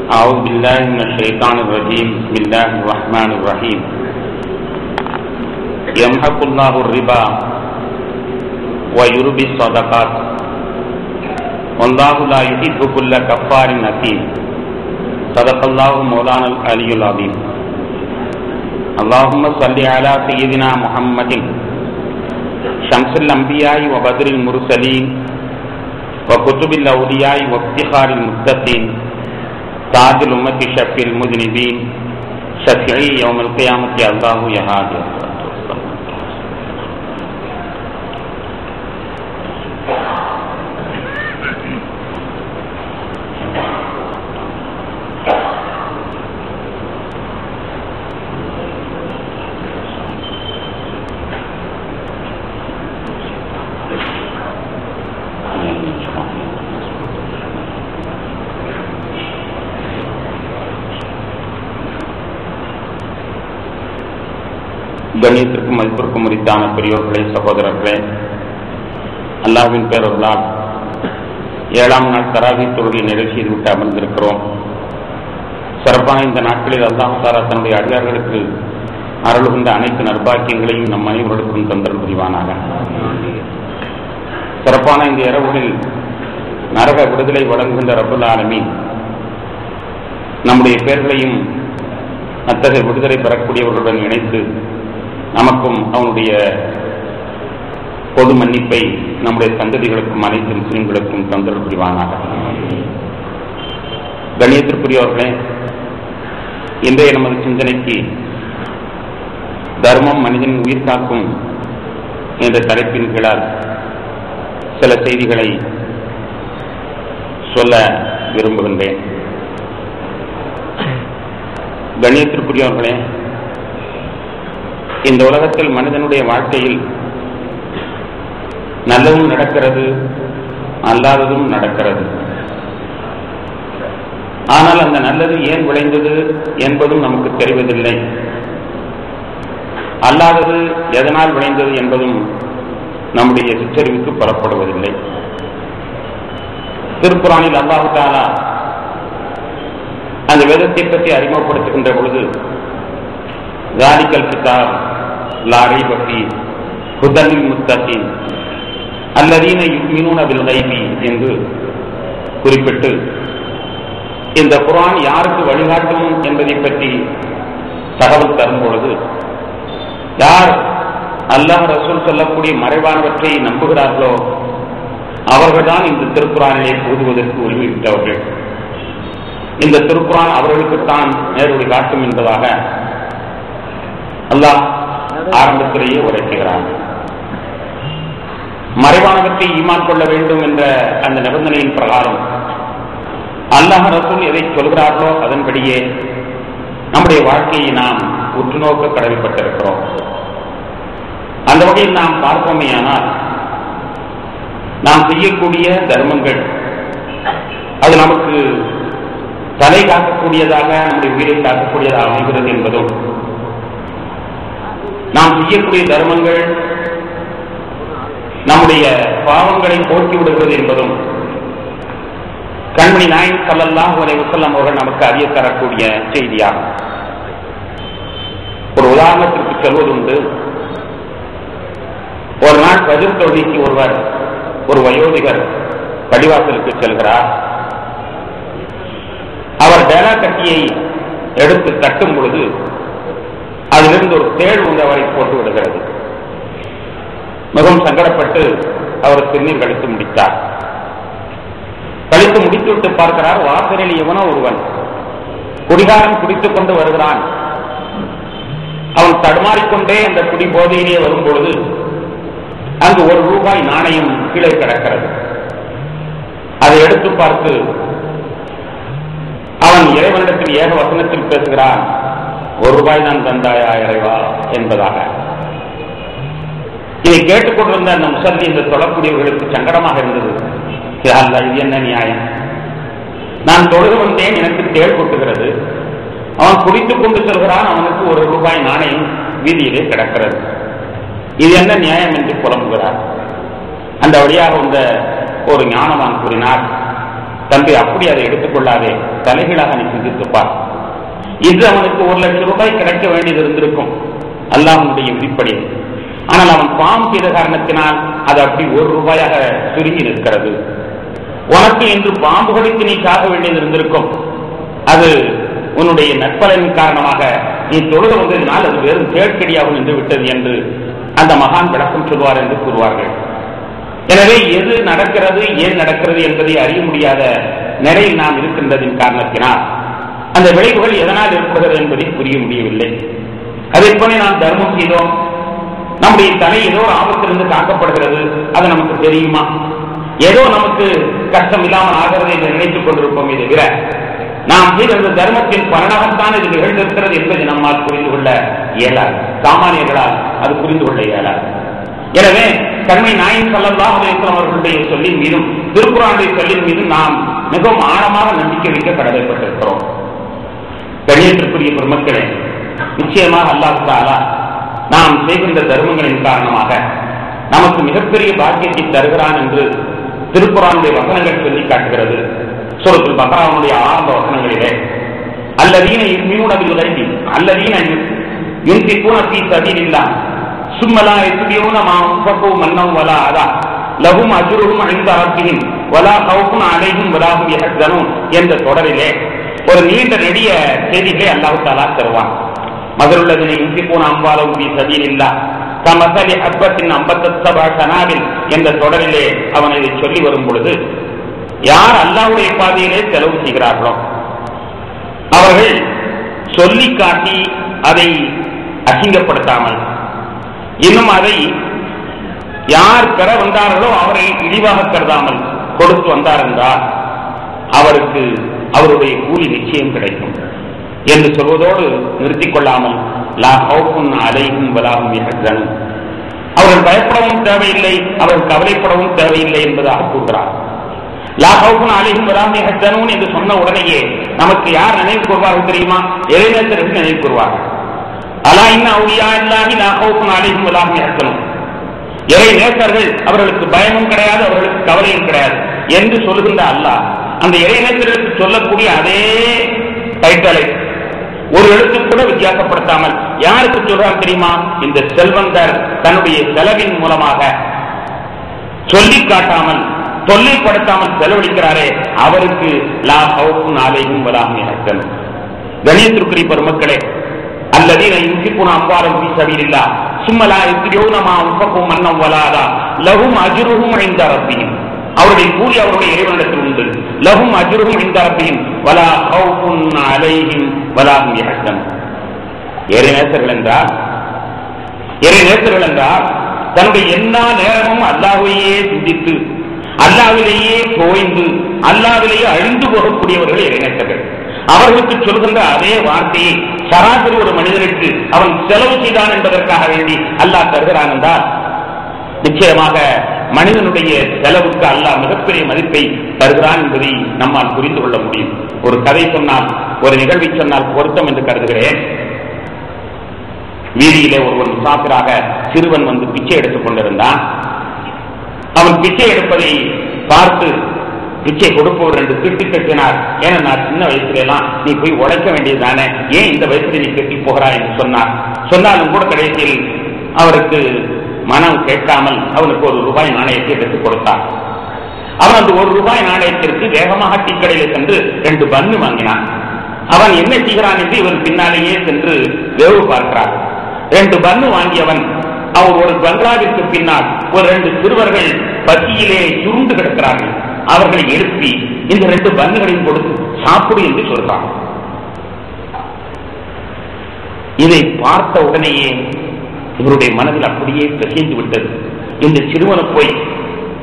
أعوذ بالله من الشيطان الرجيم بسم الله الرحمن الرحيم يمحق الله الربا ويربي الصدقات والله لا يحب كل كفار أثيم صدق الله مولانا العلي العظيم اللهم صل على سيدنا محمد شمس الأنبياء وبدر المرسلين وكتب الأولياء وافتخار المتقين تاج الأمة شفيع المذنبين شفيعي يوم القيامة الله يا هادي. கண்ணியத்திற்கும் மதிப்பிற்கும் உரித்தான பெரியோர்களே, சகோதரர்களே, அல்லாஹ்வின் பேரருளால் 7ஆம் நாள் தராவீஹ் தொழுகை நிறைவு செய்துவிட்டு அமர்ந்திருக்கிறோம். சிறப்பான இந்த நாட்களில் அல்லாஹ் தஆலா தன்னுடைய அடியார்களுக்கு அருளுகின்ற அனைத்து நற்பாக்கியங்களையும் நம் அனைவர்களுக்கும் தந்தல் புரிவானாக. சிறப்பான இந்த இரவுகளில் நரக விடுதலை வழங்குகின்ற ரப்புல் ஆலமீன் நம்முடைய பெயர்களையும் அத்தகைய விடுதலை பெறக்கூடியவர்களுடன் இணைத்து நமக்கும் அவனுடைய பொது மன்னிப்பை நம்முடைய சந்ததிகளுக்கும் அனைத்து முஸ்லிம்களுக்கும் தந்தல் புரிவானாக. கண்ணியத்திற்குரியவர்களே, இன்றைய நமது சிந்தனைக்கு தர்மம் மனிதன் உயிர் காக்கும் என்ற தலைப்பின் கீழால் சில செய்திகளை சொல்ல விரும்புகின்றேன். கண்ணியத்திற்குரியவர்களே, இந்த உலகத்தில் மனிதனுடைய வாழ்க்கையில் நல்லதும் நடக்கிறது, அல்லாததும் நடக்கிறது. ஆனால் அந்த நல்லது ஏன் விளைந்தது என்பதும் நமக்கு தெரிவதில்லை. அல்லாதது எதனால் விளைந்தது என்பதும் நம்முடைய சிற்றறிவுக்கு புறப்படுவதில்லை. திருக்குர்ஆனில் அல்லாஹ் தஆலா அந்த வேதத்தை பற்றி அறிமுகப்படுத்துகின்ற பொழுது ذَلِكَ الْكِتَابُ لَا رَيْبَ فِيهِ هُدًى لِلْمُتَّقِينَ الَّذِينَ يُؤْمِنُونَ بِالْغَيْبِ என்று குறிப்பிட்டு இந்த குர்ஆன் யாருக்கு வழிகாட்டும் என்பதை பற்றி தகவல் தரும் பொழுது, யார் அல்லாஹ் ரசூல் சொல்லக்கூடிய மறைவானவற்றை நம்புகிறார்களோ அவர்கள்தான் இந்த திருக்குர்ஆனிலே ஓதுவதற்கு உரிமையிட்டவர்கள். இந்த திருக்குர்ஆன் அவர்களுக்குத்தான் நேர்வழி காட்டும் என்பதாக அல்லாஹ் ஆரம்பத்திலேயே உரைக்கிறார். மறைவானவற்றை ஈமான் கொள்ள வேண்டும் என்ற அந்த நிபந்தனையின் பிரகாரம் அல்லாஹ் ரசூல் எதை சொல்கிறார்களோ அதன்படியே நம்முடைய வாழ்க்கையை நாம் உற்று நோக்க கடமைப்பட்டிருக்கிறோம். அந்த வகையில் நாம் பார்ப்போமேயானால் நாம் செய்யக்கூடிய தர்மங்கள் அது நமக்கு தலை காக்கக்கூடியதாக, நம்முடைய உயிரை காக்கக்கூடியதாக அமைகிறது என்பதும், நாம் செய்யக்கூடிய தர்மங்கள் நம்முடைய பாவங்களை போக்கி விடுகிறது என்பதும் கண்மணி நாயகம் ஸல்லல்லாஹு அலைஹி வஸல்லம் அவர்கள் நமக்கு அறிய தரக்கூடிய செய்தியாகும். ஒரு உதாரணத்திற்கு சொல்வதுண்டு. ஒரு நாள் ஃபஜ்ர் தொழுகைக்கு ஒரு வயோதிகர் பள்ளிவாசலுக்கு செல்கிறார். அவர் டேலா கட்டியை எடுத்து தட்டும் பொழுது அதிலிருந்து ஒரு தேள் வந்து அவரை போட்டு விடுகிறது. மிகவும் சங்கடப்பட்டு அவர் சிறுநீர் கழித்து முடித்தார். கழித்து முடித்துவிட்டு பார்க்கிறார், வாசலில் எவனோ ஒருவன் குடிகாரன் குடித்துக் கொண்டு வருகிறான். அவன் தடுமாறிக்கொண்டே அந்த குடி போதையிலே வரும்பொழுது அங்கு ₹1 நாணயம் கீழே கிடக்கிறது. அதை எடுத்து பார்த்து அவன் இறைவனிடத்தில் ஏக வசனத்தில் பேசுகிறான், ₹1 தான் தந்தாயா இறைவா என்பதாக. இதை கேட்டுக்கொண்டிருந்த அந்த முசல்லி, இந்த தொழக்கூடியவர்களுக்கு சங்கடமாக இருந்தது. அல்ல, இது என்ன நியாயம்? நான் தொழுது வந்தேன், எனக்கு தேள் கொட்டுகிறது. அவன் குடித்துக் கொண்டு செல்கிறான், அவனுக்கு ₹1 நாணயம் வீதியிலே கிடக்கிறது. இது என்ன நியாயம் என்று புலம்புகிறார். அந்த வழியாக வந்த ஒரு ஞானவான் கூறினார், தம்பி அப்படி அதை எடுத்துக்கொள்ளாதே, தலைகீழாக நீ சிந்தித்துப்பார். இன்று அவனுக்கு 1,00,000 ரூபாய் கிடைக்க வேண்டியது இருந்திருக்கும் அல்லாஹ்வுடைய விதிப்படி. ஆனால் அவன் பாவம் செய்த காரணத்தினால் அது அப்படி 1 ரூபாயாக சுருங்கி நிற்கிறது. உனக்கு இன்று பாம்புகளுக்கு நீ சாக வேண்டியது இருந்திருக்கும். அது உன்னுடைய நற்பலனின் காரணமாக நீ தொழுது வந்ததினால் அது வெறும் தேர்க்கடியாக நின்று விட்டது என்று அந்த மகான் விளக்கம் சொல்வார் என்று கூறுவார்கள். எனவே எது நடக்கிறது, ஏன் நடக்கிறது என்பதை அறிய முடியாத நிலையில் நாம் இருக்கின்றதின் காரணத்தினால் அந்த விளைவுகள் எதனால் ஏற்படுகிறது என்பதை புரிய முடியவில்லை. அதை போல நாம் தர்மம் செய்தோம், நம்முடைய தலை ஏதோ ஆபத்திலிருந்து காக்கப்படுகிறது, அது நமக்கு தெரியுமா? ஏதோ நமக்கு கஷ்டம் இல்லாமல் ஆகிறது என்று நினைத்துக் கொண்டிருப்போமே தவிர நாம் செய்த தர்மத்தின் பலனாகத்தான் இது நிகழ்ந்திருக்கிறது என்பதை நம்மால் புரிந்து கொள்ள இயலாது. சாமானியர்களால் அது புரிந்து கொள்ள இயலாது. எனவே கண்மை நாயகம் ஸல்லல்லாஹு அலைஹி வஸல்லம் அவர்களுடைய சொல்லின் மீதும் திருக்குர்ஆனுடைய சொல்லின் மீதும் நாம் மிகவும் ஆழமாக நம்பிக்கை வைக்க கடமைப்பட்டிருக்கிறோம். கண்ணியத்திற்குரிய பெருமக்களே, நிச்சயமாக அல்லாஹ் தஆலா நாம் செய்கின்ற தர்மங்களின் காரணமாக நமக்கு மிகப்பெரிய பாக்கியத்தை தருகிறான் என்று திருக்குர்ஆனுடைய வசனங்கள் சொல்லி காட்டுகிறது. சூரத்துல் பக்ராவுடைய ஆரம்ப வசனங்களிலே அல்லதீன யுமினூன பில் கைபி அல்லதீன யுன்ஃபிகூன ஃபீ சபீலில்லாஹ் சும்ம லா யத்பிஊன மா அன்ஃபகு மன்னன் வலா அதா லஹும் அஜ்ருஹும் இன்த ரப்பிஹிம் வலா கௌஃபுன் அலைஹிம் வலா ஹும் யஹ்சனூன் என்ற தொடரிலே ஒரு நீண்ட நெடிய செய்திகளை அல்லாஹ் தஆலா தருவான். மதருல்லதீன யுன்ஃபிகூன அம்வாலஹும் ஃபீ சபீலில்லாஹ் கமஸலி ஹப்பத்தின் அம்பத்தத் ஸபஅ ஸனாபில் என்ற தொடரிலே அவன் இதை சொல்லி வரும் பொழுது, யார் அல்லாஹ்வுடைய பாதையிலே செலவு செய்கிறார்களோ அவர்கள் சொல்லி காட்டி அதை அசிங்கப்படுத்தாமல், இன்னும் அதை யார் பெற வந்தார்களோ அவரை இழிவாக கருதாமல் கொடுத்து வந்தார் என்றால் அவருக்கு அவருடைய கூலி நிச்சயம் கிடைக்கும் என்று சொல்வதோடு நிறுத்திக் கொள்ளாமல் லா ஹௌஃபுன் அலைஹிம் வலா ஹும் யஹ்சனூன், அவர்கள் பயப்படவும் தேவையில்லை, அவர்கள் கவலைப்படவும் தேவையில்லை என்பதாக கூறுகிறார். லா ஹௌஃபுன் அலைஹிம் வலா ஹும் யஹ்சனூன் என்று சொன்ன உடனேயே நமக்கு யார் நினைவு கூறுவார்கள் தெரியுமா? இறைநேசர்கள் நினைவு கூறுவார்கள். அலா இன்ன அவுலியா இல்லாஹி லா ஹௌஃபுன் அலைஹிம் வலா ஹும் யஹ்சனூன், இறைநேசர்கள் அவர்களுக்கு பயமும் கிடையாது, அவர்களுக்கு கவலையும் கிடையாது என்று சொல்லுகின்ற அல்லாஹ் அந்த இறைநேசர்களுக்கு சொல்லக்கூடிய அதே டைட்டலை ஒரு எழுத்து கூட வித்தியாசப்படுத்தாமல் யாருக்கு சொல்றார் தெரியுமா? இந்த செல்வந்தர் தன்னுடைய செலவின் மூலமாக சொல்லி காட்டாமல் தொல்லைப்படுத்தாமல் செலவழிக்கிறாரே அவருக்கு லா ஹௌஃபுன் அலைஹிம் வலா ஹும் யஹ்சனூன். கணியத்திற்குரிய பெருமக்களே, அல்லதீன யுன்ஃபிகூன அம்வாலஹும் ஃபீ சபீலில்லாஹ் சும்ம லா யத்பிஊன மா அன்ஃபகு மன்னன் வலா அதா லஹும் அஜ்ருஹும் இன்த ரப்பிஹிம், அவருடைய கூலி அவருடைய இறைவனிடத்தில் உண்டு. லஹும் அஜ்ருஹும் இன்த ரப்பிஹிம் வலா ஹௌஃபுன் அலைஹிம் வலா ஹும் யஹ்சனூன். இறைநேசர்கள் என்றால் தன்னுடைய எல்லா நேரமும் அல்லாஹ்வையே சிந்தித்து அல்லாஹ்விலேயே தோய்ந்து அல்லாஹ்விலேயே அழிந்து போகக்கூடியவர்கள் இறைநேசர்கள். அவர்களுக்கு சொல்கின்ற அதே வார்த்தையை சராசரி ஒரு மனிதனுக்கு அவன் செலவு செய்தான் என்பதற்காக வேண்டி அல்லாஹ் தருகிறான் என்றால் நிச்சயமாக மனிதனுடைய செலவுக்கு அல்லாஹ் மிகப்பெரிய மதிப்பை தருகிறான் என்பதை நம்மால் புரிந்து கொள்ள முடியும். ஒரு கதை சொன்னால், ஒரு நிகழ்வை சொன்னால் பொருத்தம் என்று கருதுகிறேன். வீதியிலே ஒருவன் முசாஃபிராக சிறுவன் வந்து பிச்சை எடுத்துக் கொண்டிருந்தான். அவன் பிச்சை எடுப்பதை பார்த்து பிச்சை கொடுப்பவர் என்று திட்டி கட்டினார். ஏன்னா நான் சின்ன வயசுல எல்லாம் நீ போய் உழைக்க வேண்டியதுதானே, ஏன் இந்த வயசுல நீ கட்டி போகிறாய் என்று சொன்னார். சொன்னாலும் கூட கடைசியில் அவருக்கு மனம் கேட்காமல் அவனுக்கு ₹1 நாணயத்தை எடுத்துக் கொடுத்தார். அவன் அந்த ₹1 நாணயத்திற்கு வேகமாக டீக்கடையில் சென்று 2 பன்னு வாங்கினான். அவன் என்ன செய்கிறான் என்று இவன் பின்னாலேயே சென்று வேவு பார்க்கிறார். 2 பன்னு வாங்கியவன் அவன் ஒரு பங்களாவிற்கு பின்னால் ஒரு 2 சிறுவர்கள் பசியிலே சுருண்டு கிடக்கிறார்கள். அவர்களை எழுப்பி இந்த 2 பன்னுகளையும் கொடுத்து சாப்பிடு என்று சொல்றான். இதை பார்த்த உடனேயே இவருடைய மனதில் அப்படியே கசிந்து விட்டது. இந்த சிறுவனை போய்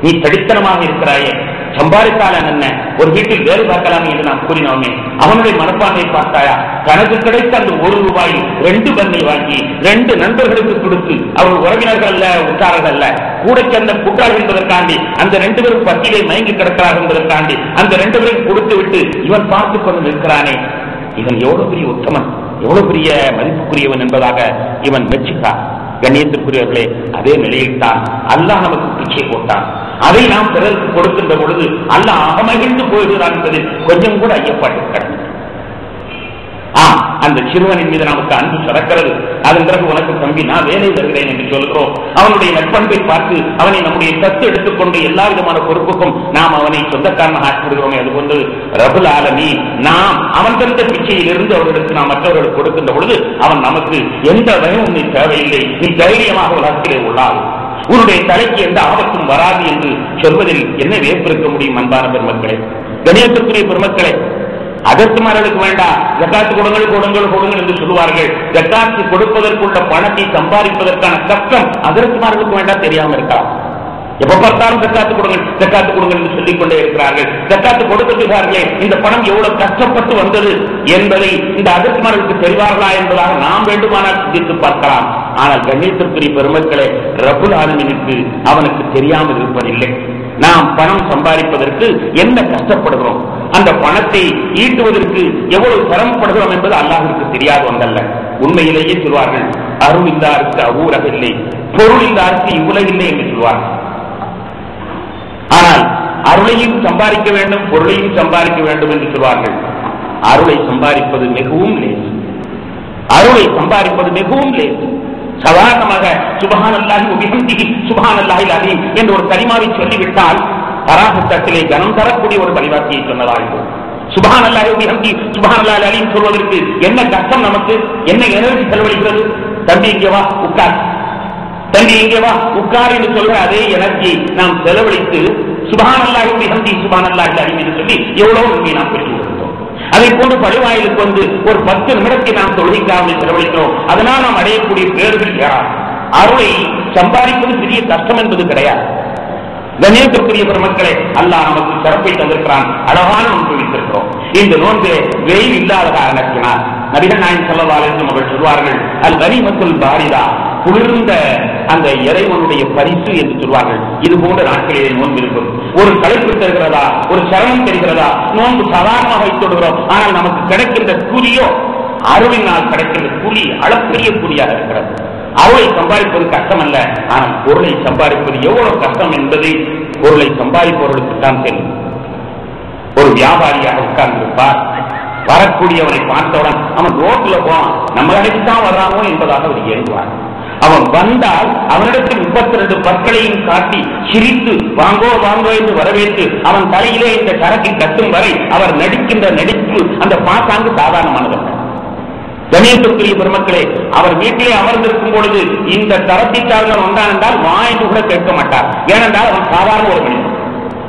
நீ தடித்தனமாக இருக்கிறாயே, சம்பாதித்தால என்ன, ஒரு வீட்டில் வேறு பார்க்கலாமே என்று நாம் கூறினோமே, அவனுடைய மனப்பான்மை பார்த்தாயா? தனக்கு கிடைத்த அந்த ₹1 2 பன்னை வாங்கி 2 நண்பர்களுக்கு கொடுத்து, அவர்கள் உறவினர்கள் அல்ல, உற்றார்கள் அல்ல, கூட சேர்ந்த கூட்டாளர் என்பதற்காண்டி அந்த 2 பேரும் பசியிலே மயங்கி கிடக்கிறார்கள் என்பதற்காண்டி அந்த 2 பேரும் கொடுத்து விட்டு இவன் பார்த்து கொண்டு நிற்கிறானே, இவன் எவ்வளவு பெரிய உத்தமன், எவ்வளவு பெரிய மதிப்புக்குரியவன் என்பதாக இவன் மெச்சுகிறான். கண்ணியத்திற்குரியவர்களே, அதே நிலையில்தான் அல்லாஹ் நமக்கு பிச்சை போட்டான். அதை நாம் பிறருக்கு கொடுக்கின்ற பொழுது அல்லாஹ் அகமகிழ்ந்து போயிடுகிறான் என்பதில் கொஞ்சம் கூட ஐயப்பாட்டு கடமை. அந்த சிறுவனின் மீது நமக்கு அன்பு சுரக்கிறது. அதன் பிறகு உனக்கு தம்பி நான் வேலை தருகிறேன் என்று சொல்கிறோம். அவனுடைய நட்பண்பை பார்த்து அவனை நம்முடைய தத்து எடுத்துக்கொண்டு எல்லா விதமான பொறுப்புக்கும் நாம் அவனை சொந்தக்காரனாக ஆக்கிவிடுகிறோமே. அதுபோன்று ரபுல் ஆலமீன் நாம் அவன் தந்த பிச்சையில் இருந்து அவர்களுக்கு நாம் மற்றவர்களுக்கு கொடுக்கின்ற பொழுது அவன் நமக்கு எந்த பயமும் நீ தேவையில்லை, நீ தைரியமாக உலகத்திலே உள்ளாது, உன்னுடைய தலைக்கு எந்த ஆபத்தும் வராது என்று சொல்வதில் என்ன வியப்பு இருக்க முடியும்? அன்பான பெருமக்களே, கணியத்திற்குரிய பெருமக்களே, அகஸ்துமார்களுக்கு வேண்டாம் ஜக்காத்து கொடுங்கள் கொடுங்கள் கொடுங்கள் என்று சொல்லுவார்கள். ஜக்காத்து கொடுப்பதற்குள்ள பணத்தை சம்பாதிப்பதற்கான கஷ்டம் அகஸ்துமார்களுக்கு வேண்டாம், தெரியாமல் இருக்கலாம். எப்ப பார்த்தாலும் ஜக்காத்து கொடுங்கள் ஜக்காத்து கொடுங்கள் என்று சொல்லிக் கொண்டே இருக்கிறார்கள். ஜக்காத்து கொடுக்கிறார்களே, இந்த பணம் எவ்வளவு கஷ்டப்பட்டு வந்தது என்பதை இந்த அகஸ்துமார்களுக்கு தெரிவார்களா என்பதாக நாம் வேண்டுமானால் சிந்தித்து பார்க்கலாம். ஆனால் கண்ணியத்திற்குரிய பெருமக்களே, ரப்புல் ஆலமீனுக்கு அவனுக்கு தெரியாமல் இருப்பதில்லை. நாம் பணம் சம்பாதிப்பதற்கு என்ன கஷ்டப்படுகிறோம், அந்த பணத்தை ஈட்டுவதற்கு எவ்வளவு சிரமப்படுகிறோம் என்பது அல்லாஹ்வுக்கு தெரியாத ஒன்றல்ல. உண்மையிலேயே சொல்வார்கள், அருள் இல்லாருக்கு அவ்வூரகில்லை, பொருள் இல்லாருக்கு இவ்வுலகில்லை என்று சொல்வார்கள். ஆனால் அருளையும் சம்பாதிக்க வேண்டும், பொருளையும் சம்பாதிக்க வேண்டும் என்று சொல்வார்கள். அருளை சம்பாதிப்பது மிகவும் லேசு, அருளை சம்பாதிப்பது மிகவும் லேசு. சாதாரணமாக சுப்ஹானல்லாஹி வ பிஹம்திஹி சுப்ஹானல்லாஹில் அலீம் என்ற ஒரு கலிமாவை சொல்லிவிட்டால் தராசத்திலே கனம் தரக்கூடிய ஒரு பரிவார்த்தையை சொன்னதாகும். சுப்ஹானல்லாஹி வ பிஹம்திஹி சுப்ஹானல்லாஹில் அலீம் சொல்வதற்கு என்ன கஷ்டம், நமக்கு என்ன எனர்ஜி செலவழிக்கிறது? தம்பி இங்கே வா உட்கார், தம்பி இங்கே வா உட்கார் என்று சொல்ற அதே எனர்ஜி நாம் செலவழித்து சுப்ஹானல்லாஹி வ பிஹம்திஹி சுப்ஹானல்லாஹில் அலீம் என்று சொல்லி எவ்வளவு நன்மை நாம் பெற்று வருகிறோம். அதை போன்று பழுவாயிலுக்கு வந்து ஒரு 10 நிமிடத்தை நாம் தொழுகைக்காக செலவழிக்கிறோம். அதனால் நாம் அடையக்கூடிய பேர்கள் யார்? அருளை சம்பாதிப்பது பெரிய கஷ்டம் என்பது கிடையாது. கண்ணியத்திற்குரிய பெருமக்களே, அல்லாஹ் நமக்கு சிறப்பை தந்திருக்கிறான், அழகான நோன்பு வைத்திருக்கிறோம். இந்த நோன்பு வெயில் இல்லாத காரணத்தினால் நபிகள் நாயகம் ஸல்லல்லாஹு அலைஹி வஸல்லம் அவர்கள் சொல்வார்கள், அல் கனிமத்துல் பாரிதா, குளிர்ந்த அந்த இறைவனுடைய பரிசு என்று சொல்வார்கள். இது போன்ற நாட்களிலே நோன்பு இருக்கும். ஒரு களைப்பு தருகிறதா, ஒரு சிரமம் தெரிகிறதா, நோன்பு சாதாரணமாக வைத்துடுகிறோம். ஆனால் நமக்கு கிடைக்கின்ற கூலியோ, அருளினால் கிடைக்கின்ற கூலி அளப்பெரிய கூலியாக இருக்கிறது. அருளை சம்பாதிப்பது கஷ்டம் அல்ல, ஆனால் பொருளை சம்பாதிப்பது எவ்வளவு கஷ்டம் என்பதை பொருளை சம்பாதிப்பவர்களுக்கு தான் தெரியும். ஒரு வியாபாரியாக உட்கார்ந்திருப்பார், வரக்கூடியவனை பார்த்தவுடன் அவன் ரோட்ல போவான், நம்ம கடைக்கு தான் வர்றானோ என்பதாக அவர் இயங்குவார். அவன் வந்தால் அவனிடத்தில் 32 பற்களையும் காட்டி சிரித்து வாங்கோ வாங்கோ என்று வரவேற்று அவன் தலையிலே இந்த சரக்கை கட்டும் வரை அவர் நடிக்கின்ற நடிப்பு, அந்த பாசாங்கு சாதாரணமானதல்ல. கண்ணியத்திற்குரிய பெருமக்களே, அவர் வீட்டிலே அமர்ந்திருக்கும் பொழுது இந்த தரத்தை சார்ந்தவன் வந்தான் என்றால் வாய்ந்து கூட கேட்க மாட்டார். ஏனென்றால் அவன் சாதாரண ஒரு மனிதன்.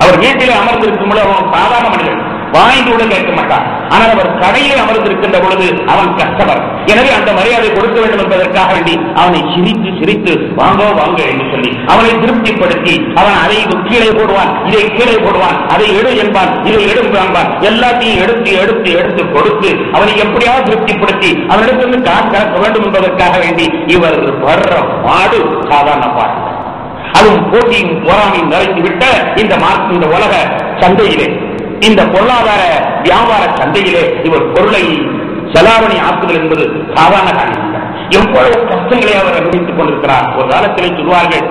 அவர் வீட்டிலே அமர்ந்திருக்கும் பொழுது அவன் சாதாரண மனிதன், வாய்ந்து கூட கேட்க மாட்டான். ஆனால் அவர் கடையிலே அமர்ந்திருக்கின்ற பொழுது அவன் கஷ்டவர். எனவே அந்த மரியாதை கொடுக்க வேண்டும் என்பதற்காக வேண்டி அவனை சிரித்து சிரித்து வாங்கோ வாங்க என்று சொல்லி அவனை திருப்திப்படுத்தி அவன் அதை கீழே போடுவான், இதை கீழே போடுவான், அதை எடு என்பான், இதை எடு என்பான், எல்லாத்தையும் எடுத்து எடுத்து எடுத்து கொடுத்து அவனை எப்படியாவது திருப்திப்படுத்தி அவனிடத்திலிருந்து காசு கலக்க வேண்டும் என்பதற்காக வேண்டி இவர் வர்ற பாடு சாதாரண பாடு. அதுவும் போட்டியும் போராமையும் நிறைந்துவிட்ட இந்த உலக சந்தையிலே, இந்த பொருளாதார வியாபார சந்தையிலே இவர் பொருளை செலாவணி ஆக்குதல் என்பது சாதாரண காரியம். எவ்வளவு கஷ்டங்களை அவர் அனுபவித்துக் கொண்டிருக்கிறார். ஒரு காலத்திலே சொல்வார்கள்,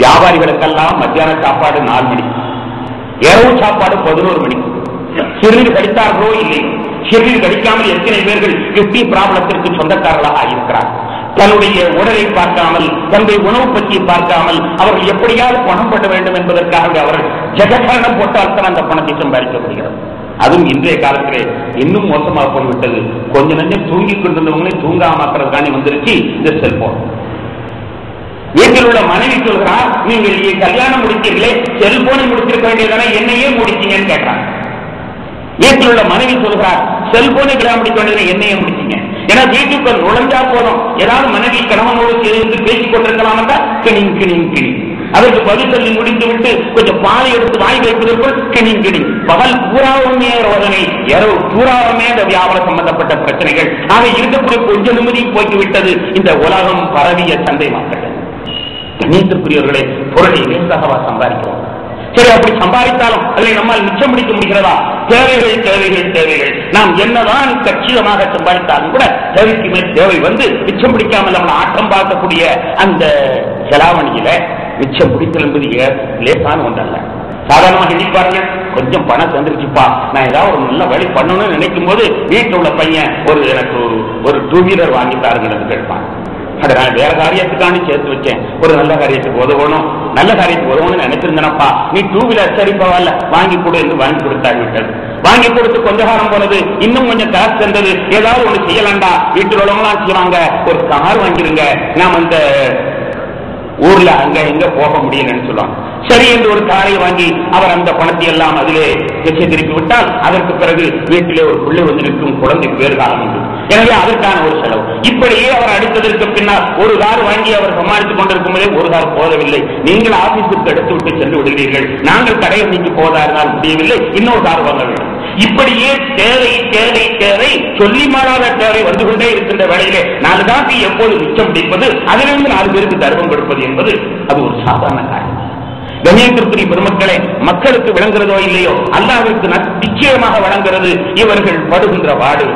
வியாபாரிகளுக்கெல்லாம் மத்தியான சாப்பாடு 4 மணி, இரவு சாப்பாடு 11 மணி. சிறுநீர் கடித்தார்களோ இல்லை, சிறுநீர் கடிக்காமல் எத்தனை பேர்கள் கிட்னி ப்ராப்ளத்திற்கு சொந்தக்காரர்களாக ஆகியிருக்கிறார். தன்னுடைய உடலை பார்க்காமல், தன்னுடைய உணவு பற்றி பார்க்காமல் அவர்கள் எப்படியாவது பணம் பண்ண வேண்டும் என்பதற்காக அவர்கள் ஜெககரணம் போட்டால் தான் அந்த பணத்தை சம்பாதிக்க முடிகிறது. அதுவும் இன்றைய காலத்திலே இன்னும் மோசமாக போய்விட்டது. கொஞ்ச நஞ்சம் தூங்கிக் கொண்டிருந்தவங்களே தூங்காமக்கிறதுக்காண்டி வந்துருச்சு இந்த செல்போன். வீட்டில் உள்ள மனைவி சொல்கிறார், நீங்கள் கல்யாணம் முடித்தீர்களே, செல்போனை முடித்திருக்க வேண்டியதானே, என்னையே முடிச்சீங்கன்னு கேட்கிறாங்க. வீட்டில் உள்ள மனைவி சொல்கிறார், செல்போனை கல்யாணம் முடிக்க வேண்டியது என்னையே முடிச்சீங்க. ஏன்னா வீட்டுக்குள் நுழைஞ்சா போதும், ஏதாவது மனைவி கணவனோடு சேர்ந்து பேசிக் கொண்டிருக்கலாம் என்றால் கிணிங் கிணிங் கிணி, அதற்கு பதில் சொல்லி முடித்து விட்டு கொஞ்சம் பாலை எடுத்து வாய் வைப்பதற்குள் கிணிங் கிணி. பகல் பூராவுமே ரோதனை, இரவு பூராவுமே இந்த வியாபார சம்பந்தப்பட்ட பிரச்சனைகள். ஆக இருக்கக்கூடிய கொஞ்சம் நிம்மதி போய்விட்டது இந்த உலகம் பரவிய சந்தை மக்கள். கண்ணியத்திற்குரியவர்களே, பொருளை லேசாகவா சம்பாதிக்கிறோம்? சரி, அப்படி சம்பாதித்தாலும் அதில் நம்மால் மிச்சம் பிடிக்க முடிகிறதா? தேவைகள் தேவைகள் தேவைகள். நாம் என்னதான் கச்சிதமாக சம்பாதித்தாலும் கூட தேவைக்கு மேல் தேவை வந்து மிச்சம் பிடிக்காமல் நம்மளை ஆட்டம் பார்க்கக்கூடிய அந்த செலாவணியில மிச்சம் பிடித்தல் என்பது லேசான ஒன்றல்ல. சாதாரணமாக நினைப்பார்கள், கொஞ்சம் பணம் வந்துருச்சுப்பா, நான் ஏதாவது ஒரு நல்ல வழி பண்ணணும்னு நினைக்கும் போது வீட்டில் உள்ள பையன் எனக்கு ஒரு 2 வீலர் வாங்கி தாருங்கிறது கேட்பான். அதை நான் வேற காரியத்துக்கான சேர்த்து வச்சேன், ஒரு நல்ல காரியத்துக்கு உதவணும், நல்ல காரியத்துக்கு உதவணும்னு நினைச்சிருந்தேனப்பா, நீ 2 வீலர் சரி பரவாயில்ல வாங்கி கொடு என்று வாங்கி கொடுத்தார்கள். வாங்கி கொடுத்து கொஞ்ச காலம் போனது, இன்னும் கொஞ்சம் காசு தந்தது, ஏதாவது ஒண்ணு செய்யலாண்டா, வீட்டில் உள்ளவங்களாம் செய்வாங்க, ஒரு கார் வாங்கிருங்க, நாம் அந்த ஊர்ல அங்க எங்க போக முடியும்னு சொல்லுவாங்க. சரி என்று ஒரு காரை வாங்கி அவர் அந்த பணத்தை எல்லாம் அதிலே திசை திருப்பி விட்டால் அதற்கு பிறகு வீட்டிலே ஒரு பிள்ளை வந்து நிற்கும், குழந்தைக்கு வேறு காலம் உண்டு. எனவே அதற்கான ஒரு செலவு. இப்படியே அவர் அடுத்ததற்கு பின்னால் ஒரு கார் வாங்கி அவர் சமாளித்துக் கொண்டிருக்கும் போதே ஒரு கார் போதவில்லை. நீங்கள் ஆபீஸுக்கு எடுத்து விட்டு சென்று விடுகிறீர்கள், நாங்கள் கடையை நீக்கி போவதா இருந்தால் முடியவில்லை, இன்னொரு கார் வாங்க வேண்டும். இப்படியே தேவை தேவை தேவை சொல்லி மாறாத தேவை வந்து கொண்டே இருக்கின்ற வேளையிலே 4 காசை எப்போது மிச்சம் பிடிப்பது, அதிலிருந்து 4 பேருக்கு தர்மம் கொடுப்பது என்பது அது ஒரு சாதாரண காரியம். கண்ணியத்திற்குரிய பெருமக்களே, மக்களுக்கு விளங்குறதோ இல்லையோ அல்லாஹ்விற்கு நிச்சயமாக விளங்குகிறது இவர்கள் படுகின்ற பாடு.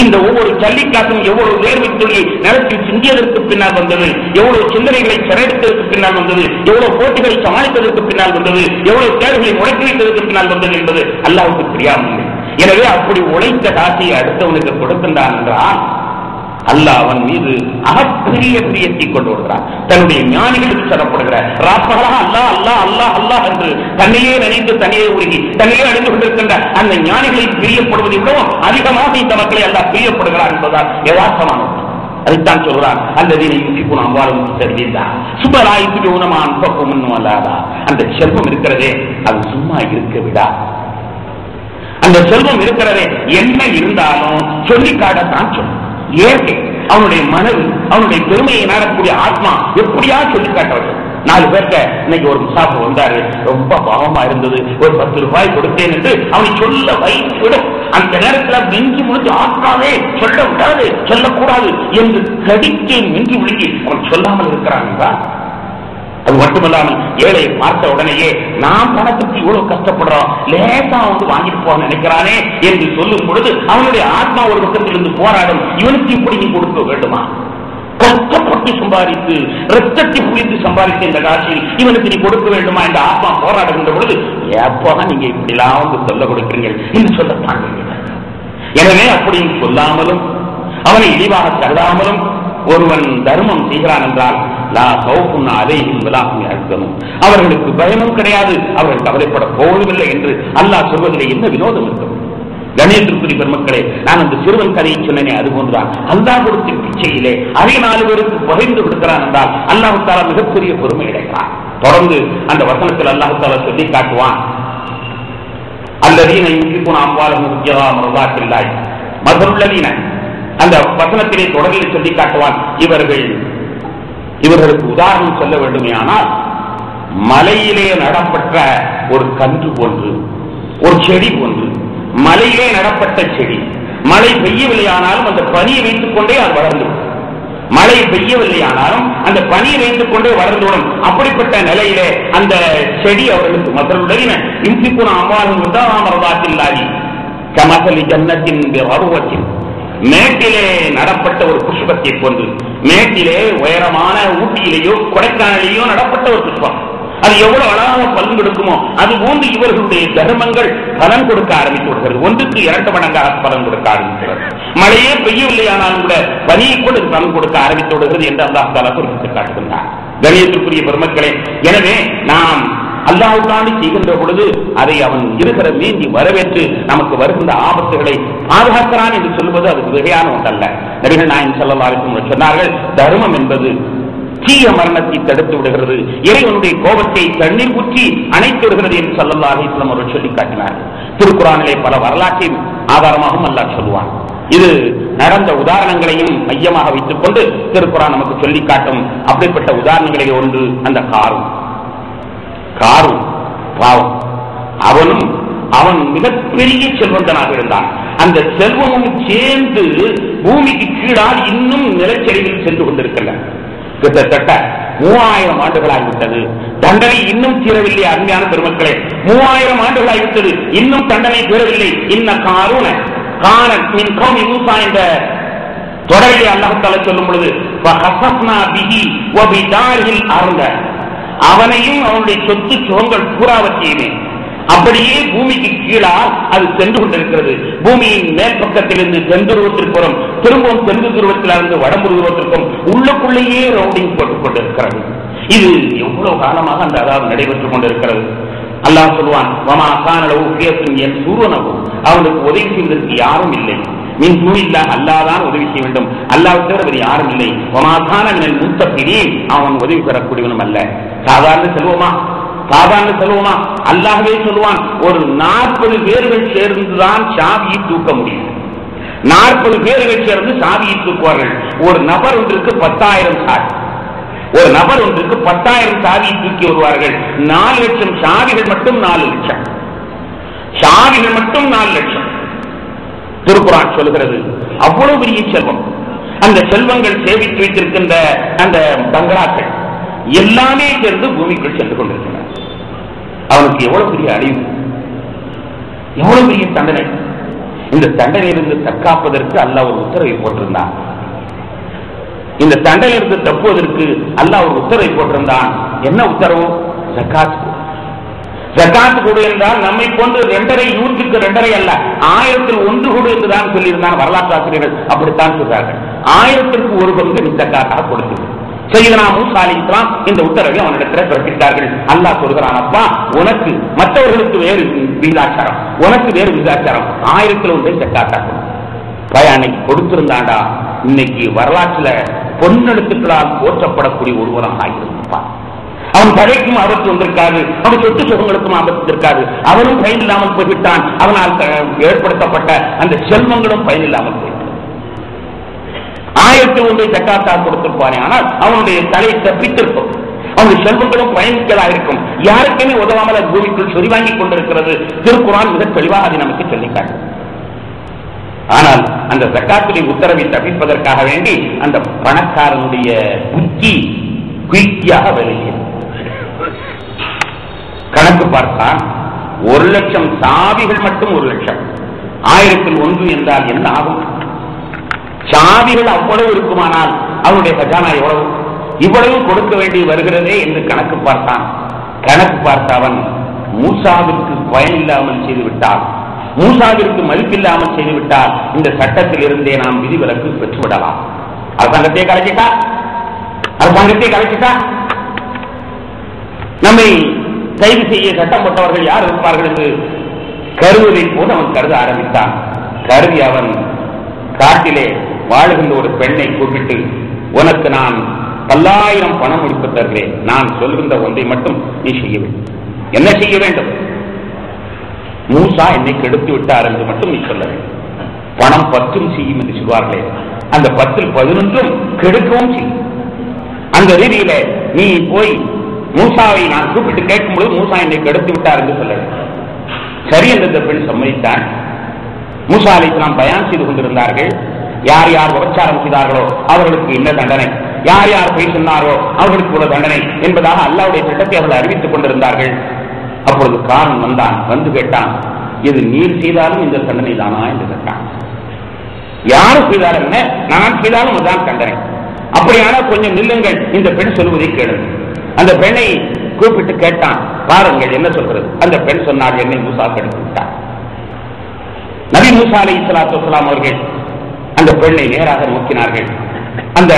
இந்த ஒவ்வொரு ஜல்லிக்காசும் எவ்வளவு வேர்வை துளியை நிலத்தில் சிந்தியதற்கு பின்னால் வந்தது, எவ்வளவு சிந்தனைகளை சிறையெடுத்ததற்கு பின்னால் வந்தது, எவ்வளவு போட்டிகளை சமாளித்ததற்கு பின்னால் வந்தது, எவ்வளவு தேர்வுகளை உழைத்து வைத்ததற்கு பின்னால் வந்தது என்பது அல்லாஹ்வுக்கு தெரியாமல். எனவே அப்படி உழைத்த காசை அடுத்தவனுக்கு கொடுக்கின்றான் என்றால் அல்லாஹ் அவன் மீது அகப்பெரிய பிரியத்தை கொண்டு வருகிறான். தன்னுடைய ஞானிகளுக்கு சொல்லப்படுகிறார், ராப்பகலாக அல்லாஹ் அல்லாஹ் அல்லாஹ் அல்லாஹ் என்று தன்னையே நினைத்து தன்னையே உருகி தன்னையே அடைந்து கொண்டிருக்கின்ற அந்த ஞானிகளை பிரியப்படுவதை விடவும் அதிகமாக இந்த மக்களை அல்லாஹ் பிரியப்படுகிறார் என்பதால் யதார்த்தமானது. அதைத்தான் சொல்றான், அல்லதீன யுன்ஃபிகூன அம்வாலஹும் ஸபீலல்லாஹ் சும்மா லா யுன்ஃபிகூன மா அன்ஃபகு மின்ஹு வலாதா. அந்த செல்வம் இருக்கிறதே அது சும்மா இருக்க விடா. அந்த செல்வம் இருக்கிறதே என்ன இருந்தாலும் சொல்லி காட்டத்தான் சொல்லும். இயற்கை அவனுடைய மனது அவனுடைய பெருமையை நாடக்கூடிய ஆத்மா எப்படியா சொல்லி காட்ட வேண்டும். 4 பேர்கிட்ட இன்னைக்கு ஒரு முசாஃபிர் வந்தாரு, ரொம்ப பாவமா இருந்தது, ஒரு 10 ரூபாய் கொடுத்தேன் என்று அவனை சொல்ல வைத்து விடும். அந்த நேரத்தில் நெஞ்சு முடிஞ்சு ஆத்மாவே சொல்ல விடாது, சொல்லக்கூடாது என்று கடித்து நெஞ்சு விழுங்கி அவன் சொல்லாமல் இருக்கிறான். அது மட்டுமல்லாமல் ஏழை பார்த்த உடனேயே நாம் பணத்துக்கு இவ்வளவு கஷ்டப்படுறோம், லேசா வந்து வாங்கிட்டு போக நினைக்கிறானே என்று சொல்லும் பொழுது அவனுடைய ஆத்மா ஒரு பக்கத்திலிருந்து போராடும், இவனுக்கு இப்படி நீ கொடுக்க வேண்டுமா, கஷ்டப்பட்டு சம்பாதித்து ரத்தத்தை புரிந்து சம்பாதித்த இந்த காசில் இவனுக்கு நீ கொடுக்க வேண்டுமா என்று ஆத்மா போராடுகின்ற பொழுது எப்போதான் நீங்க இப்படிலாம் வந்து சொல்ல கொடுக்கிறீர்கள் என்று சொல்லத்தான். எனவே அப்படி சொல்லாமலும் அவனை இழிவாக கருதாமலும் ஒருவன் தர்மம் செய்கிறான் என்றால் லா கௌஃபுன் அலைஹிம் வலா ஹும் யஹ்சனூன், அவர்களுக்கு பயமும் கிடையாது, அவர்கள் கவலைப்பட போவதில்லை என்று அல்லாஹ் சொல்வதிலே என்ன வினோதம் இருக்கிறது. கணேசத்திற்குரிய பெருமக்களே, நான் அந்த சிறுவன் கதையை சொன்னேனே அது போன்றான். அல்லாஹ் கொடுத்த பிச்சையிலே அதை 4 பேருக்கு பகிர்ந்து கொடுக்கிறான் என்றால் அல்லாஹ் தஆலா மிகப்பெரிய பொறுமை அடைகிறான். தொடர்ந்து அந்த வசனத்தில் அல்லாஹ் தஆலா சொல்லி காட்டுவான், அல்லதீன யுன்ஃபிகூன அம்வாலஹும் இப்திகா மர்தாத்தில்லாஹ் மஸலுல்லதீன. அந்த வசனத்திலே தொடரில் சொல்லி காட்டுவான், இவர்களுக்கு உதாரணம் சொல்ல வேண்டுமே ஆனால் மலையிலே நடப்பட்ட ஒரு கன்று போன்று, ஒரு செடி போன்று, மலையிலே நடப்பட்ட செடி. மழை பெய்யவில்லையானாலும் அந்த பனியை வைத்துக் கொண்டே அது வளர்ந்துவிடும். மழை பெய்யவில்லையானாலும் அந்த பனியை வைத்துக் கொண்டே வளர்ந்துவிடும். அப்படிப்பட்ட நிலையிலே அந்த செடி அவர்களுக்கு மஸலுல்லதீன யுன்ஃபிகூன அம்வாலஹும் இப்திகா மர்தாத்தில்லாஹ் கமஸலி ஜன்னத்தின் பிஅர்வத்தின், மேட்டிலே நடப்பட்ட ஒரு புஷ்பத்தை போன்று. மேட்டிலே உயரமான ஊட்டியிலேயோ கொடைக்கானலையோ நடப்பட்ட ஒரு புஷ்பம், அது எவ்வளவு அழகாக பலன் கொடுக்குமோ அது போன்று இவர்களுடைய தர்மங்கள் பலன் கொடுக்க ஆரம்பித்து விடுகிறது. 1க்கு 2 மடங்காக பலன் கொடுக்க ஆரம்பிக்கிறது. மழையே பெய்யவில்லையானாலும் கூட பனியை கூட பலன் கொடுக்க ஆரம்பித்து விடுகிறது என்று அல்லாஹ் தஆலா குறிப்பிட்டு காட்டுகின்றார். கணியத்திற்குரிய பெருமக்களே, எனவே நாம் அல்லாஹ்வுக்காண்டி செய்கின்ற பொழுது அதை அவன் இருக்கிற மீறி வரவேற்று நமக்கு வருகின்ற ஆபத்துகளை பாதுகாக்கிறான் என்று சொல்வது அது வகையான ஒன்றல்ல. நபிகள் நாயகம் ஸல்லல்லாஹு அலைஹி வஸல்லம் சொன்னார்கள், தர்மம் என்பது தீய மரணத்தை தடுத்து விடுகிறது, இறைவனுடைய கோபத்தை தண்ணீர் ஊற்றி அணைத்து விடுகிறது என்று ஸல்லல்லாஹு அலைஹி வஸல்லம் அவர்கள் சொல்லி காட்டினார்கள். திருக்குர்ஆனிலே பல வரலாற்றை ஆதாரமாகவும் அல்லாஹ் சொல்லுவான். இது நடந்த உதாரணங்களையும் மையமாக வைத்துக் கொண்டு திருக்குர்ஆன் நமக்கு சொல்லி காட்டும். அப்படிப்பட்ட உதாரணங்களில் ஒன்று அந்த காரும் பாவம். அவன் மிகப்பெரிய செல்வந்தனாக இருந்தான். அந்த செல்வமும் சேர்ந்து பூமிக்கு கீழால் இன்னும் நிலச்சரிவில் சென்று கொண்டிருக்கின்றன. கிட்டத்தட்ட 3000 ஆண்டுகளாகிவிட்டது. தண்டனை இன்னும் தீரவில்லை. அருமையான பெருமக்களே, 3000 ஆண்டுகளாகிவிட்டது, இன்னும் தண்டனை தீரவில்லை. இன்ன காரூன கானத்தின் கௌமி மூசா என்ற தொடரிலே அல்லாஹ் தஆலா சொல்லும் பொழுது ஃபஹஸஃப்னா பிஹி வ பிதாரில் அர்த, அவனையும் அவனுடைய சொத்து சுகங்கள் பூராவற்றையுமே அப்படியே பூமிக்கு கீழால் அது சென்று கொண்டிருக்கிறது. பூமியின் மேல் பக்கத்திலிருந்து தென் துருவத்திற்கும் திரும்பவும் தெற்கு துருவத்திலிருந்து வடம்பு துருவத்திற்கும் உள்ளுக்குள்ளேயே ரவுண்டிங் போட்டுக் கொண்டிருக்கிறது. இது எவ்வளவு காலமாக அந்த அதாவது நடைபெற்றுக் கொண்டிருக்கிறது. அல்லாஹ் சொல்வான், வமா கானலவு கியத்துன் என் சூரனவு, அவனுக்கு உதவி செய்வதற்கு யாரும் இல்லை. மின் தூணில்லா, அல்லாதான் உதவி செய்ய வேண்டும், அல்லாஹ் தவிர வேறு யாரும் இல்லை. வமா கான மினல் முத்தகிரீன், அவன் உதவி பெறக்கூடியவனும் அல்ல. சாதாரண செல்வமா அல்லாஹ்வே சொல்லுவான், ஒரு 40 பேர்கள் சேர்ந்துதான் சாவியை தூக்க முடியும். 40 பேர்கள் சேர்ந்து சாவியை தூக்குவார்கள். ஒரு நபர் ஒன்றுக்கு 10,000 சாவி, ஒரு நபர் ஒன்றுக்கு 10,000 சாவியை தூக்கி வருவார்கள். 4 லட்சம் சாவிகள் மட்டும் 4 லட்சம் சாவிகள் மட்டும் 4 லட்சம். திருக்குர்ஆன் சொல்கிறது அவ்வளவு பெரிய செல்வம். அந்த செல்வங்கள் சேமித்து வைத்திருக்கின்ற அந்த பங்களாக்கள் எல்லாமே சேர்ந்து பூமிக்குள் சென்று கொண்டிருக்கின்றன. அவனுக்கு எவ்வளவு பெரிய அழிவு, எவ்வளவு பெரிய தண்டனை. இந்த தண்டனையிலிருந்து தற்காப்பதற்கு அல்லாஹ் ஒரு உத்தரவை போட்டிருந்தான். இந்த தண்டனையிலிருந்து தப்புவதற்கு அல்லாஹ் ஒரு உத்தரவை போட்டிருந்தான். என்ன உத்தரவு? ஜகாத். ஜகாத் கொடு என்றால் நம்மை போன்று 2.5 100க்கு 2.5 அல்ல, 1000ல் 1 கொடு என்றுதான் சொல்லியிருந்தான். வரலாற்று ஆசிரியர்கள் அப்படித்தான் சொல்றார்கள். 1000ற்கு 1 பங்கு நீ ஜகாத்தாக கொடுத்து. சையதுனா மூசா அலைஹிஸ்ஸலாம் இந்த உத்தரவை அவனிடத்தில் பிறப்பித்தார்கள். அல்லாஹ் சொல்கிறான், அப்பா உனக்கு மற்றவர்களுக்கு வேறு விகிதாச்சாரம், உனக்கு வேறு விகிதாச்சாரம், 1000ல் 1 ஜகாத்தாக அன்னைக்கு கொடுத்திருந்தாண்டா இன்னைக்கு வரலாற்றுல பொன்னெழுத்துக்களால் போற்றப்படக்கூடிய ஒருவராக ஆகியிருப்பான். அவன் படைக்கும் ஆபத்து வந்திருக்காது, அவன் சொத்து சுகங்களுக்கும் ஆபத்து இருக்காது. அவனும் பயனில்லாமல் போய்விட்டான். அவனால் ஏற்படுத்தப்பட்ட அந்த செல்வங்களும் பயனில்லாமல் போய்விட்டான். 1001 ஜக்காத்தா கொடுத்திருப்பானே, ஆனால் அவனுடைய தலை தப்பித்திருக்கும். அவனுடைய செல்வங்களும் பயணிக்கலாக இருக்கும். யாருக்குமே உதவாமல் அது பூமிக்குள் சொறி வாங்கிக் கொண்டிருக்கிறது. திருக்குர்ஆன் மிக தெளிவாக அதை நமக்கு சொல்லிக்காட்டு. ஆனால் அந்த ஜக்காத்துடைய உத்தரவை தப்பிப்பதற்காக வேண்டி அந்த பணக்காரனுடைய புத்தி குயிக்காக விலகியது. கணக்கு பார்த்தான், 1 லட்சம் சாவிகள் மட்டும் 1 லட்சம். 1000ல் 1 என்றால் என்ன ஆகும்? சாவிகள் அவ்வளவு இருக்குமானால் அவனுடைய கஜானா எவ்வளவு? இவ்வளவு கொடுக்க வேண்டி வருகிறதே என்று கணக்கு பார்த்தான். கணக்கு பார்த்த அவன் மூசாவிற்கு பயனில்லாமல் செய்துவிட்டால், மூசாவிற்கு மதிப்பில்லாமல் செய்துவிட்டால் இந்த சட்டத்தில் இருந்தே நாம் விதிவிலக்கு பெற்றுவிடலாம். அரசாங்கத்தை கலைச்சிட்டா நம்மை கைது செய்ய சட்டம் போட்டவர்கள் யார் இருப்பார்கள் என்று கருவதை போது அவன் கருத ஆரம்பித்தான். கருதி அவன் காட்டிலே வாழுகின்ற ஒரு பெண்ணை கூப்பிட்டு, உனக்கு நான் 10,000 பணம் முடிப்பு தருகிறேன், நான் சொல்கின்ற ஒன்றை மட்டும் நீ செய்ய வேண்டும். என்ன செய்ய வேண்டும்? மூசா என்னை கெடுத்து விட்டார் என்று மட்டும் நீ சொல்ல வேண்டும். பணம் 10 செய்யும் என்று சொல்வார்களே, அந்த 10ல் 11 கெடுக்கவும் செய்யும். அந்த ரீதியில நீ போய் மூசாவை நான் கூப்பிட்டு கேட்கும்போது மூசா என்னை கெடுத்து விட்டார் என்று சொல்ல வேண்டும். சரி என்று இந்த பெண் சம்மதித்தான். மூசா அலைஹிஸ்ஸலாம் பயான் செய்து கொண்டிருந்தார்கள். யார் யார் விபச்சாரம் செய்தார்களோ அவர்களுக்கு என்ன தண்டனை, யார் யார் போய் சொன்னாரோ அவர்களுக்கு ஒரு தண்டனை என்பதாக அல்லாஹ்வுடைய சட்டத்தை அவர்கள் அறிவித்துக் கொண்டிருந்தார்கள். அப்பொழுது காரன் வந்தான். வந்து கேட்டான், இது நீர் செய்தாலும் இந்த தண்டனை தானா என்று கேட்டான். யாரும் செய்தாலும் என்ன, நான் செய்தாலும் அதுதான் தண்டனை. அப்படியானால் கொஞ்சம் நில்லுங்கள், இந்த பெண் சொல்வதை கேளுங்கள். அந்த பெண்ணை கூப்பிட்டு கேட்டான், பாருங்கள் என்ன சொல்கிறது. அந்த பெண் சொன்னார், என்னை மூசா கெடுத்து விட்டார். நபி மூசா அலைஹிஸ்ஸலாத்து வஸ்ஸலாம் அவர்கள் அந்த பெண்ணை நேராக நோக்கினார்கள். அந்த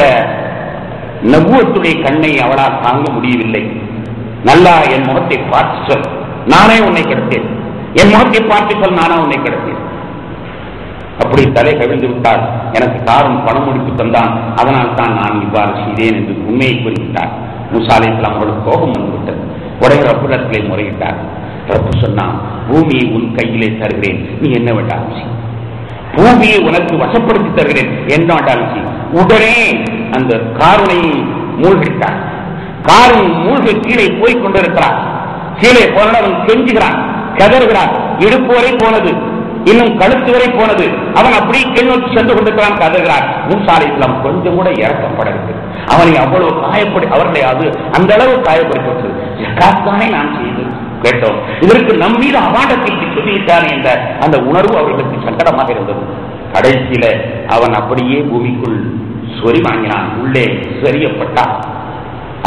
நபுவத்துடைய கண்ணை அவளால் தாங்க முடியவில்லை. நல்லா என் முகத்தை பார்த்து சொல், நானே உன்னை கெடுத்தேன். என் முகத்தை பார்த்து சொல், நானே உன்னை கெடுத்தேன். அப்படி தலை கவிழ்ந்து விட்டால், எனக்கு காரும் பணம் முடிப்பு தந்தான், அதனால் தான் நான் இவ்வாறு செய்தேன் என்று உண்மையை கூறிவிட்டார். மூசா அலைஹிஸ்ஸலாம் அவர்களுக்கு கோபம் வந்துவிட்டது. உடைய ரப்பிடத்திலே முறையிட்டார். ரப்பு சொன்னான், பூமியை உன் கையிலே தருகிறேன், நீ என்ன வேண்டாலும் செய். பூமியை உனக்கு வசப்படுத்தி தருகிறேன், என்ன வேண்டாலும் செய். உடனே அந்த காருனை மூழ்கிட்டார். காரும் மூழ்கி கீழே போய் கொண்டிருக்கிறார். கீழே போன அவன் கெஞ்சுகிறான், கதறுகிறான். இடுப்பு வரை போனது, இன்னும் கழுத்து வரை போனது. அவன் அப்படி கீழ்நோக்கி சென்று கொண்டிருக்கிறான், கதறுகிறான். மூசா அலைஹிஸ்ஸலாம் கொஞ்சம் கூட இறக்கப்படவில்லை. அவனை அவ்வளவு அவர்களை அது அந்த அளவு காயப்படுத்தப்பட்டது. ஜகாத் தானே நான் செய்து கேட்டோம். இதற்கு நம் மீது அபாண்டத்தை சொல்லிவிட்டான் என்ற அந்த உணர்வு அவர்களுக்கு சங்கடமாக இருந்தது. கடைசியில அவன் அப்படியே பூமிக்குள் சொறி வாங்கினான், உள்ளே சொரியப்பட்டான்.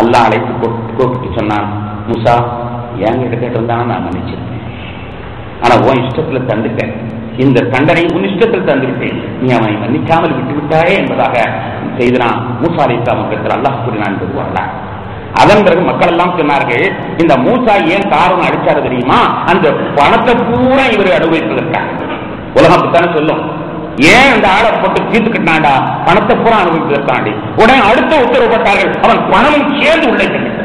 அல்லாஹ் அழைத்து கூப்பிட்டு சொன்னான், மூசா என்கிட்ட கேட்டிருந்தானா நான் மன்னிச்சிருக்கேன், ஆனா உன் இஷ்டத்துல தந்துட்டேன், இந்த தண்டனை உன் இஷ்டத்தில் தந்துவிட்டேன், நீ அவனை மன்னிக்காமல் விட்டு விட்டாயே என்பதாக செய்தான் மூசா அலைஹிஸ்ஸலாம் அவர்கள் அல்லாஹ் கூறினான் என்பது வரலாறு. அதன் பிறகு மக்கள் எல்லாம் சொன்னார்கள், இந்த மூசா ஏன் காரணம் அடிச்சாரு தெரியுமா, அந்த பணத்தை பூரா இவர் அனுபவிப்பதற்காக. உலகம் அப்படித்தானே சொல்லும், ஏன் அந்த ஆளை போட்டு தீர்த்து கட்டினாண்டா, பணத்தை பூரா அனுபவிப்பதற்காண்டி. உடனே அடுத்த உத்தரவு போட்டார்கள், அவன் பணமும் சேர்ந்து உள்ளே செல்கிறான்,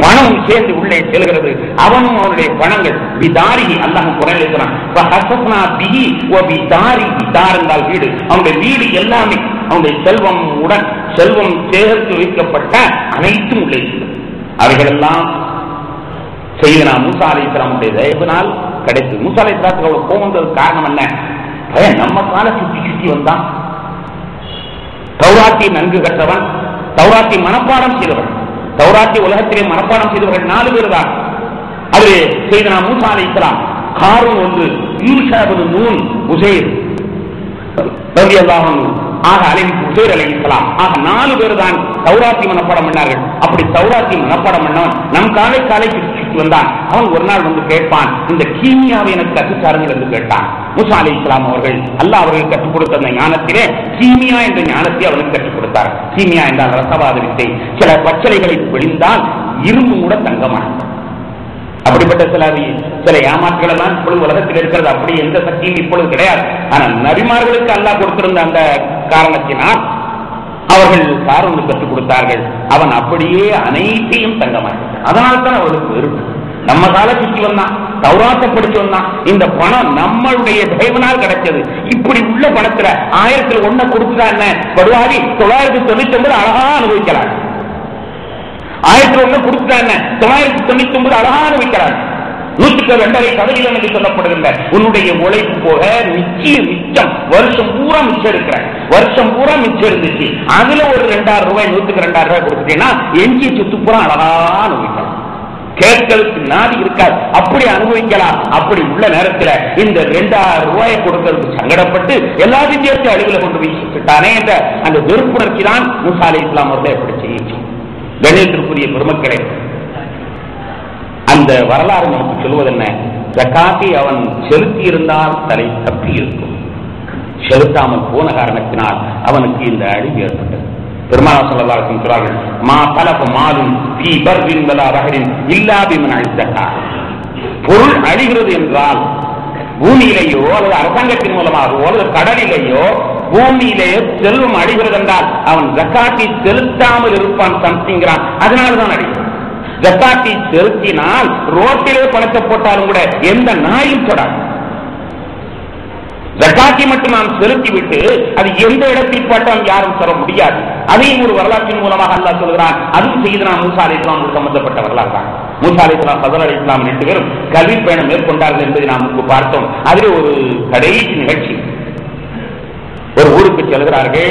பணமும் சேர்ந்து உள்ளே செல்கிறது, அவனும் அவனுடைய பணங்கள் விதாரிகி. அல்லாஹ் குர்ஆனில் இருக்கிறான், என்றால் வீடு, அவனுடைய வீடு எல்லாமே, அவனுடைய செல்வம் உடன் செல்வம் சேர்த்து வைக்கப்பட்ட அனைத்தும் உள்ளே செல்லும். அவைகளெல்லாம் செய்தனா மூசா அலைஹிஸ்ஸலாமுடைய தயவினால் கிடைத்தது. மூசா அலைஹிஸ்ஸலாத்துக்கு அவ்வளவு கோபம் வந்ததுக்கு காரணம் என்ன, நம்ம கால சுத்தி வந்தான், தௌராத்தை நன்கு கற்றவன், தௌராத்தை மனப்பாடம் செய்தவன், தௌராத்தை உலகத்திலே மனப்பாடம் செய்தவர்கள் 4 பேர் தான். அது செய்தனா மூசா அலைஹிஸ்ஸலாம், காரூன் ஒன்று, யூஷா இப்னு நூன், உஸைர் ரலியல்லாஹு அன்ஹு, ஆக உஸைர் அலைஹிஸ்ஸலாம், ஆக 4 பேர் தான் தௌராத்தி மனப்பாடம் பண்ணார்கள். அப்படி தௌராத்தி மனப்பாடம் பண்ணவன் நம் காலைக்கு வந்தான். அவன் ஒரு நாள் வந்து கேட்பான், இந்த கீமியாவை எனக்கு கற்றுத்தாருங்கள் என்று கேட்டான். மூசா அலைஹிஸ்ஸலாம் அவர்கள் அல்லாஹ் அவர்கள் கற்றுக் கொடுத்த அந்த ஞானத்திலே கீமியா என்ற ஞானத்தை அவனுக்கு கற்றுக் கொடுத்தார். கீமியா என்றால் ரசவாத வித்தை. சில பச்சளைகளை விழிந்தால் இரும்பு கூட தங்கமானது. அப்படிப்பட்ட சில ஏமாற்றுகள் எல்லாம் இப்பொழுது உலகத்தில் இருக்கிறது. அப்படி எந்த சக்தியும் இப்பொழுது கிடையாது. ஆனால் நபிமார்களுக்கு அல்லாஹ் கொடுத்திருந்த அந்த காரணத்தினால் அவர்கள் காரூனுக்கு கற்றுக் கொடுத்தார்கள். அவன் அப்படியே அனைத்தையும் தங்கமாட்டான். அதனால்தான் அவர்களுக்கு வெறுப்பு. நம்ம கால சுற்றி வந்தான், தௌராத்தை படிச்சு வந்தான், இந்த பணம் நம்மளுடைய தயவனால் கிடைச்சது. இப்படி உள்ள பணத்துல 1000ல் 1 கொடுத்துட்டா என்ன படுவாரி, 999 அழகா அனுபவிக்கிறார். 1000ல் 1 கொடுத்துட்டா என்ன 999 அழகா அனுபவிக்கிறார். 102.5% என்று சொல்லப்படுகின்ற உன்னுடைய உழைப்பு போக மிச்சம் வருஷம் பூரா மிச்சம் இருக்கிற, வருஷம் பூரா மிச்சம் இருந்துச்சு, அதுல ஒரு 2000 ரூபாய் 102 ரூபாய் கொடுத்துட்டீங்கன்னா எஞ்சிய சொத்து பூரா அழகா அனுபவிக்கலாம். கேட்கறதுக்கு நாதி இருக்காது, அப்படி அனுபவிக்கலாம். அப்படி உள்ள நேரத்தில் இந்த 2000 ரூபாயை கொடுக்கிறதுக்கு சங்கடப்பட்டு எல்லாத்தையும் சேர்த்து அழிவுல கொண்டு வீசிட்டானே என்ற அந்த வெறுப்புணர்ச்சி தான் மூசா அலைஹிஸ்ஸலாம் அவர்களை எப்படி செய்யுச்சு. கணேசருக்குரிய பெருமக்களே, அந்த வரலாறு நமக்கு சொல்வது என்ன, ஜகாத்தை அவன் செலுத்தி இருந்தால் தலை தப்பி இருக்கும், செலுத்தாமல் போன காரணத்தினால் அவனுக்கு இந்த அழிவு ஏற்பட்டது. பெருமானார் ஸல்லல்லாஹு அலைஹி வஸல்லம் சொல்றார்கள், மா தலஃப மாலுன் ஃபீ பர்ரின் வலா பஹரின் இல்லா பிமன் ஸகாத். பொருள் அழிகிறது என்றால் பூமியிலேயோ அல்லது அரசாங்கத்தின் மூலமாகவோ அல்லது கடலிலேயோ பூமியிலேயோ செல்வம் அழிகிறது என்றால் அவன் ஜகாத்தை செலுத்தாமல் இருப்பான் சம்திங்கிறான், அதனால்தான் அழிகிறது. ஜகாத்தை செலுத்தினால் ரோட்டிலே பணத்தை போட்டாலும் கூட எந்த நாயும் தொடாது. ஜகாத்தை மட்டும் நாம் செலுத்திவிட்டு அது எந்த இடத்தில் பட்டாலும் யாரும் சொல்ல முடியாது. அதையும் ஒரு வரலாற்றின் மூலமாக அல்லாஹ் சொல்கிறான். அதுவும் செய்தனா மூசா அலைஹிஸ்ஸலாம் சம்பந்தப்பட்ட வரலாறு தான். மூசா அலைஹிஸ்ஸலாம் ஹதர் அலைஹிஸ்ஸலாம் 2 பேரும் கல்வி பயணம் மேற்கொண்டார்கள் என்பதை நாம் முன்பு பார்த்தோம். அதில் ஒரு கடைசி நிகழ்ச்சி, ஒரு ஊருக்கு செல்கிறார்கள்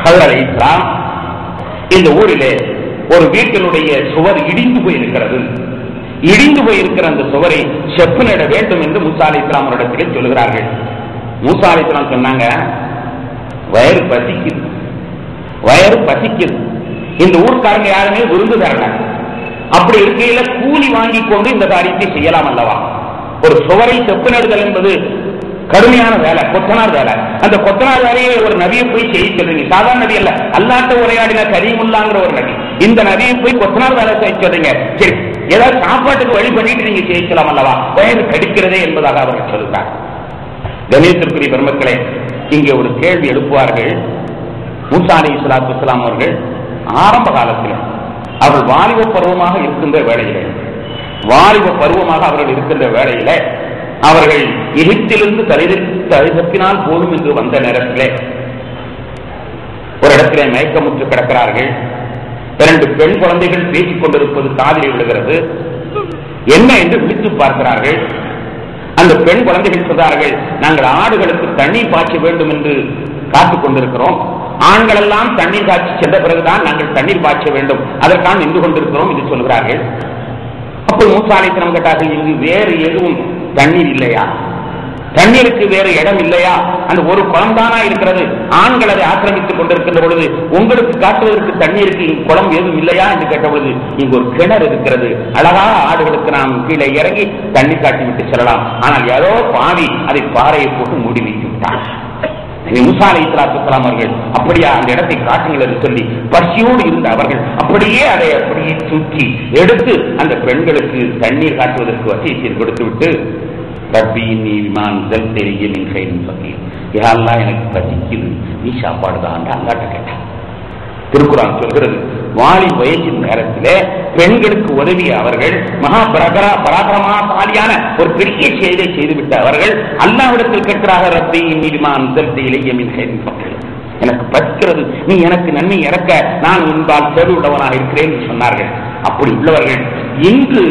ஹதர் அலைஹிஸ்ஸலாம். இந்த ஊரிலே ஒரு வீட்டினுடைய சுவர் இடிந்து போயிருக்கிறது. இடிந்து போயிருக்கிற அந்த சுவரை செப்பனிட வேண்டும் என்று மூசா அலைஹிஸ்ஸலாம் அவரிடத்திலே சொல்கிறார்கள். மூசா அலைஹிஸ்ஸலாம் சொன்னாங்க, வயிறு பசிக்குது, இந்த ஊர்க்காரங்க யாருமே விருந்து தரல, அப்படி இருக்கையில கூலி வாங்கி கொண்டு இந்த காரியத்தை செய்யலாம் அல்லவா. ஒரு சுவரை செப்பனிடுதல் என்பது கடுமையான வேலை, கொத்தனார் வேலை. அந்த கொத்தனார் வேலையை ஒரு நபியை போய் செய்ய சொல்றீங்க. சாதாரண நபி அல்ல, அல்லாஹ்ட்ட உரையாடின கரீமுல்லாங்கிற ஒரு நபி. இந்த நபியை போய் கொத்தனார் வேலை செய்ய சொல்றீங்க, சரி ஏதாவது சாப்பாட்டுக்கு வழி பண்ணிட்டு நீங்க செய்யலாம் அல்லவா, வயது கடிக்கிறதே என்பதாக அவர்கள் சொல்கிறார். கணேசருக்குரிய பெருமக்களே, இங்கே ஒரு கேள்வி எழுப்புவார்கள். மூசா அலைஹிஸ்ஸலாத்து வஸ்ஸலாம் அவர்கள் ஆரம்ப காலத்தில் அவர்கள் வாலிப பருவமாக இருக்கின்ற வேளையில அவர்கள் எகிப்திலிருந்து தரிசத்தினால் போதும் என்று வந்த நேரத்திலே ஒரு இடத்திலே மயக்கமுற்று கிடக்கிறார்கள். 2 பெண் குழந்தைகள் பேசிக் கொண்டிருப்பது காதிலே விழுகிறது. என்ன என்று விழித்து பார்க்கிறார்கள். அந்த பெண் குழந்தைகள் சொல்றார்கள், நாங்கள் ஆடுகளுக்கு தண்ணீர் பாய்ச்ச வேண்டும் என்று காத்துக் கொண்டிருக்கிறோம், ஆண்கள் எல்லாம் தண்ணீர் காய்ச்சி சென்ற பிறகுதான் நாங்கள் தண்ணீர் பாய்ச்ச வேண்டும், அதற்காக நின்று கொண்டிருக்கிறோம் என்று சொல்கிறார்கள். அப்போ மூசா அலைஹிஸ்ஸலாம் கேட்டார்கள், இங்கு வேறு எதுவும் தண்ணீர் இல்லையா? தண்ணீருக்கு வேறு இடம் இல்லையா? அந்த ஒரு குளம் தானா இருக்கிறது? ஆண்கள் அதை ஆக்கிரமித்துக் கொண்டிருக்கின்ற பொழுது உங்களுக்கு காட்டுவதற்கு தண்ணீருக்கு குளம் எதுவும் இல்லையா என்று கேட்ட பொழுது, இங்கு ஒரு கிணறு இருக்கிறது, அழகாக ஆடுகளுக்கு நாம் கீழே இறங்கி தண்ணி காட்டி விட்டு செல்லலாம். ஆனால் யாரோ பாவி அதை பாறையை போட்டு மூடி வைத்து விட்டார். மூசா அலைஹிஸ்ஸலாம் அவர்கள் அப்படியா அந்த இடத்தை காட்டுங்கள் என்று சொல்லி பசியோடு இருந்த அவர்கள் அப்படியே அதை அப்படியே தூக்கி எடுத்து அந்த பெண்களுக்கு தண்ணீர் காட்டுவதற்கு வசதி செய்து கொடுத்து விட்டு, எனக்கு பசிக்குது, நீ சாப்பாடு தான் அல்லாட்ட கேட்டான். திருக்குறான் சொல்கிறது, வாலி வயசின் நேரத்திலே பெண்களுக்கு உதவிய அவர்கள் மகா பராக்கிரமசாலியான ஒரு பெரிய செயலை செய்துவிட்ட அவர்கள் அல்லாஹ்விடத்தில் கேட்கிறார்கள், ரப்பி நீதிமான் எனக்கு பசிக்கிறது, நீ எனக்கு நன்மை இறக்க நான் உன்பால் சேவை உள்ளவனாக இருக்கிறேன் என்று சொன்னார்கள். அப்படி உள்ளவர்கள் இன்று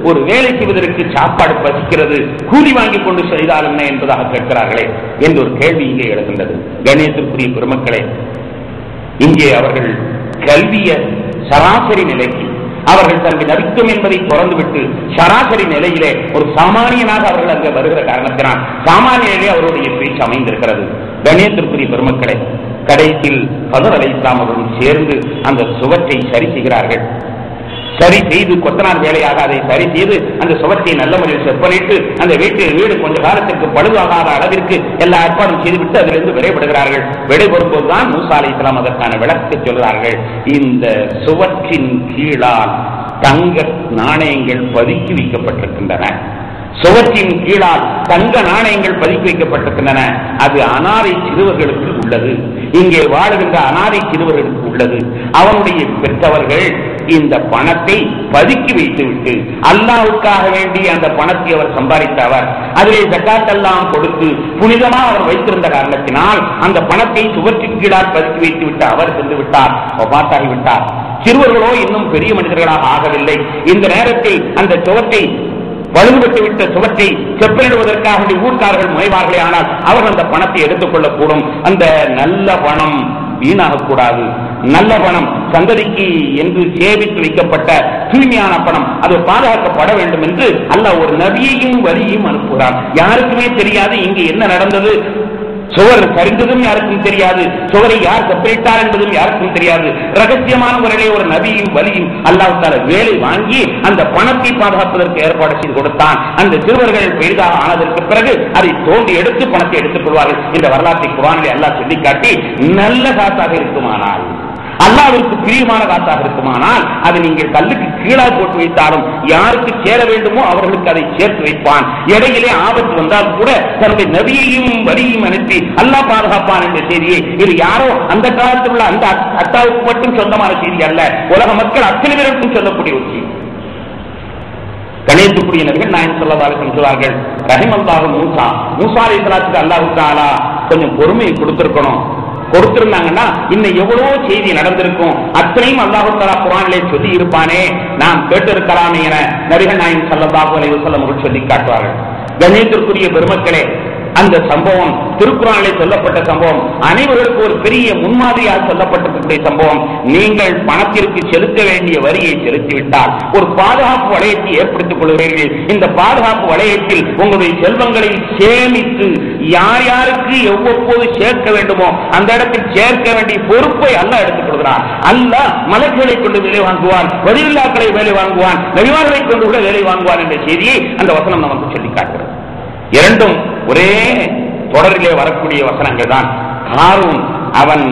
ஒரு வேலை செய்வதற்கு சாப்பாடு பசிக்கிறது, கூலி வாங்கி கொண்டு செய்தால் என்ன என்பதாக கேட்கிறார்களே என்ற ஒரு கேள்வி இங்கே எழுகின்றது. கணேசத்திற்குரிய பெருமக்களே, இங்கே அவர்கள் கல்விய சராசரி நிலைக்கு அவர்கள் தன்னுடைய நபித்துவம் என்பதை தொடர்ந்துவிட்டு சராசரி நிலையிலே ஒரு சாமானியனாக அவர்கள் அங்கே வருகிற காரணத்தினால் சாமானியிலே அவருடைய பேச்சு அமைந்திருக்கிறது. கணேசத்திற்குரிய பெருமக்களே, கடைசியில் ஹதர் அலைஹிஸ்ஸலாம் அவர்கள் சேர்ந்து அந்த சுவற்றை சரி செய்கிறார்கள். சரி செய்து கொத்தனார் வேலையாக அதை சரி செய்து அந்த சுவற்றை நல்ல முறையில் செப்பனிட்டு அந்த வீடு கொஞ்ச காலத்திற்கு பழுதாகாத அளவிற்கு எல்லா ஏற்பாடும் செய்துவிட்டு அதிலிருந்து விடைபடுகிறார்கள். விடைபெறும்போதுதான் மூசா அலைஹிஸ்ஸலாம் அதற்கான விளக்கத்தை சொல்கிறார்கள். இந்த சுவற்றின் கீழால் தங்க நாணயங்கள் பதுக்கி வைக்கப்பட்டிருக்கின்றன. சுவற்றின் கீழால் தங்க நாணயங்கள் பதுக்கி வைக்கப்பட்டிருக்கின்றன. அது அனாதை சிறுவர்களுக்கு உள்ளது. இங்கே வாழுகின்ற அனாதை சிறுவர்களுக்கு உள்ளது. அவனுடைய பெற்றவர்கள் இந்த பணத்தை பதுக்கி வைத்துவிட்டு அல்லாஹ்வுக்காக வேண்டி அந்த பணத்தை அவர் சம்பாதித்தவர் அதிலே ஜகாத் எல்லாம் கொடுத்து புனிதமாக அவர் வைத்திருந்த காரணத்தினால் அந்த பணத்தை சுவற்றின் கீழால் பதுக்கி வைத்துவிட்டு அவர் சென்று விட்டார், வஃபாத்தாகிவிட்டார். சிறுவர்களோ இன்னும் பெரிய மனிதர்களாக ஆகவில்லை. இந்த நேரத்தில் அந்த சுவற்றை வலுவிட்டு விட்ட சுவற்றை செப்பலிடுவதற்காக ஊர்க்காரர்கள் முனைவார்களே, ஆனால் அவர்கள் அந்த பணத்தை எடுத்துக் கொள்ளக்கூடும். அந்த நல்ல பணம் வீணாகக்கூடாது. நல்ல பணம் சந்ததிக்கு என்று சேமித்து வைக்கப்பட்ட தூய்மையான பணம் அது பாதுகாக்கப்பட வேண்டும் என்று அல்லாஹ் ஒரு நபியையும் வலியையும் அனுப்புகிறார். யாருக்குமே தெரியாது இங்கு என்ன நடந்தது. சுவர் சரிந்ததும் யாருக்கும் தெரியாது, சுவரை யார் செப்பரிட்டார் என்பதும் யாருக்கும் தெரியாது. ரகசியமான முறையிலே ஒரு நபியும் வலியும் அல்லாஹ் தஆலா வேலை வாங்கி அந்த பணத்தை பாதுகாப்பதற்கு ஏற்பாடு செய்து கொடுத்தான். அந்த சிறுவர்கள் பெரிதாக ஆனதற்கு பிறகு அதை தோண்டி எடுத்து பணத்தை எடுத்துக் கொள்வார்கள். இந்த வரலாற்றை குர்ஆனிலே அல்லாஹ் சொல்லிக்காட்டி, நல்ல காசாக இருக்குமானால், அல்லாஹ்விற்கு பிரியமான காசாக இருக்குமானால் அதை நீங்கள் கல்லுக்கு கீழாக போட்டு வைத்தாலும் யாருக்கு சேர வேண்டுமோ அவர்களுக்கு அதை சேர்த்து வைப்பான். இடையிலே ஆபத்து வந்தால் கூட தன்னுடைய நபியையும் வலியையும் அனுப்பி அல்லாஹ் பாதுகாப்பான் என்ற செய்தியை இது யாரோ அந்த காலத்தில் உள்ள அந்த அத்தாவுக்கு மட்டும் சொந்தமான செய்தி அல்ல, உலக மக்கள் அத்தனை பேருக்கும் சொல்லக்கூடிய ஒரு செய்தி. கணேசத்துக்குரிய நபிகள் நாயகம் ஸல்லல்லாஹு அலைஹி வஸல்லம் சொல்வார்கள், ரஹிமல்லாஹு மூசா அலைஹிஸ்ஸலாத்துக்கு அல்லாஹ் தஆலா கொஞ்சம் பொறுமையை கொடுத்திருந்தாங்கன்னா இன்னும் எவ்வளவோ செய்தி நடந்திருக்கும். அத்தனையும் அல்லாஹ் தஆலா குர்ஆனிலே சொல்லி இருப்பானே, நாம் கேட்டிருக்கலாமே என நபிகள் நாயகம் ஸல்லல்லாஹு அலைஹி வஸல்லம் அவர்கள் சொல்லி காட்டுவார்கள். கணேசத்திற்குரிய பெருமக்களே, அந்த சம்பவம் திருக்குர்ஆனிலே சொல்லப்பட்ட சம்பவம் அனைவருக்கும் ஒரு பெரிய முன்மாதிரியாக சொல்லப்பட்டிருக்கக்கூடிய சம்பவம். நீங்கள் பணத்திற்கு செலுத்த வேண்டிய வரியை செலுத்திவிட்டால் ஒரு பாதுகாப்பு வளையத்தை ஏற்படுத்திக் கொள்கிறீர்கள். இந்த பாதுகாப்பு வளையத்தில் உங்களுடைய செல்வங்களை சேமித்து யார் யாருக்கு எவ்வப்போது சேர்க்க வேண்டுமோ அந்த இடத்தில் சேர்க்க வேண்டிய பொறுப்பை அல்லாஹ் எடுத்துக் கொள்கிறான். அல்லாஹ் மலக்குகளை கொண்டு வேலை வாங்குவான், வலியுல்லாக்களை வேலை வாங்குவான், நபிமார்களை கொண்டு கூட வேலை வாங்குவான் என்ற செய்தியை அந்த வசனம் நமக்கு சொல்லி காட்டுகிறது. இரண்டும் ஒரே தொடரிலே வரக்கூடிய வசனங்கள் தான். ஹாரூன் அவன்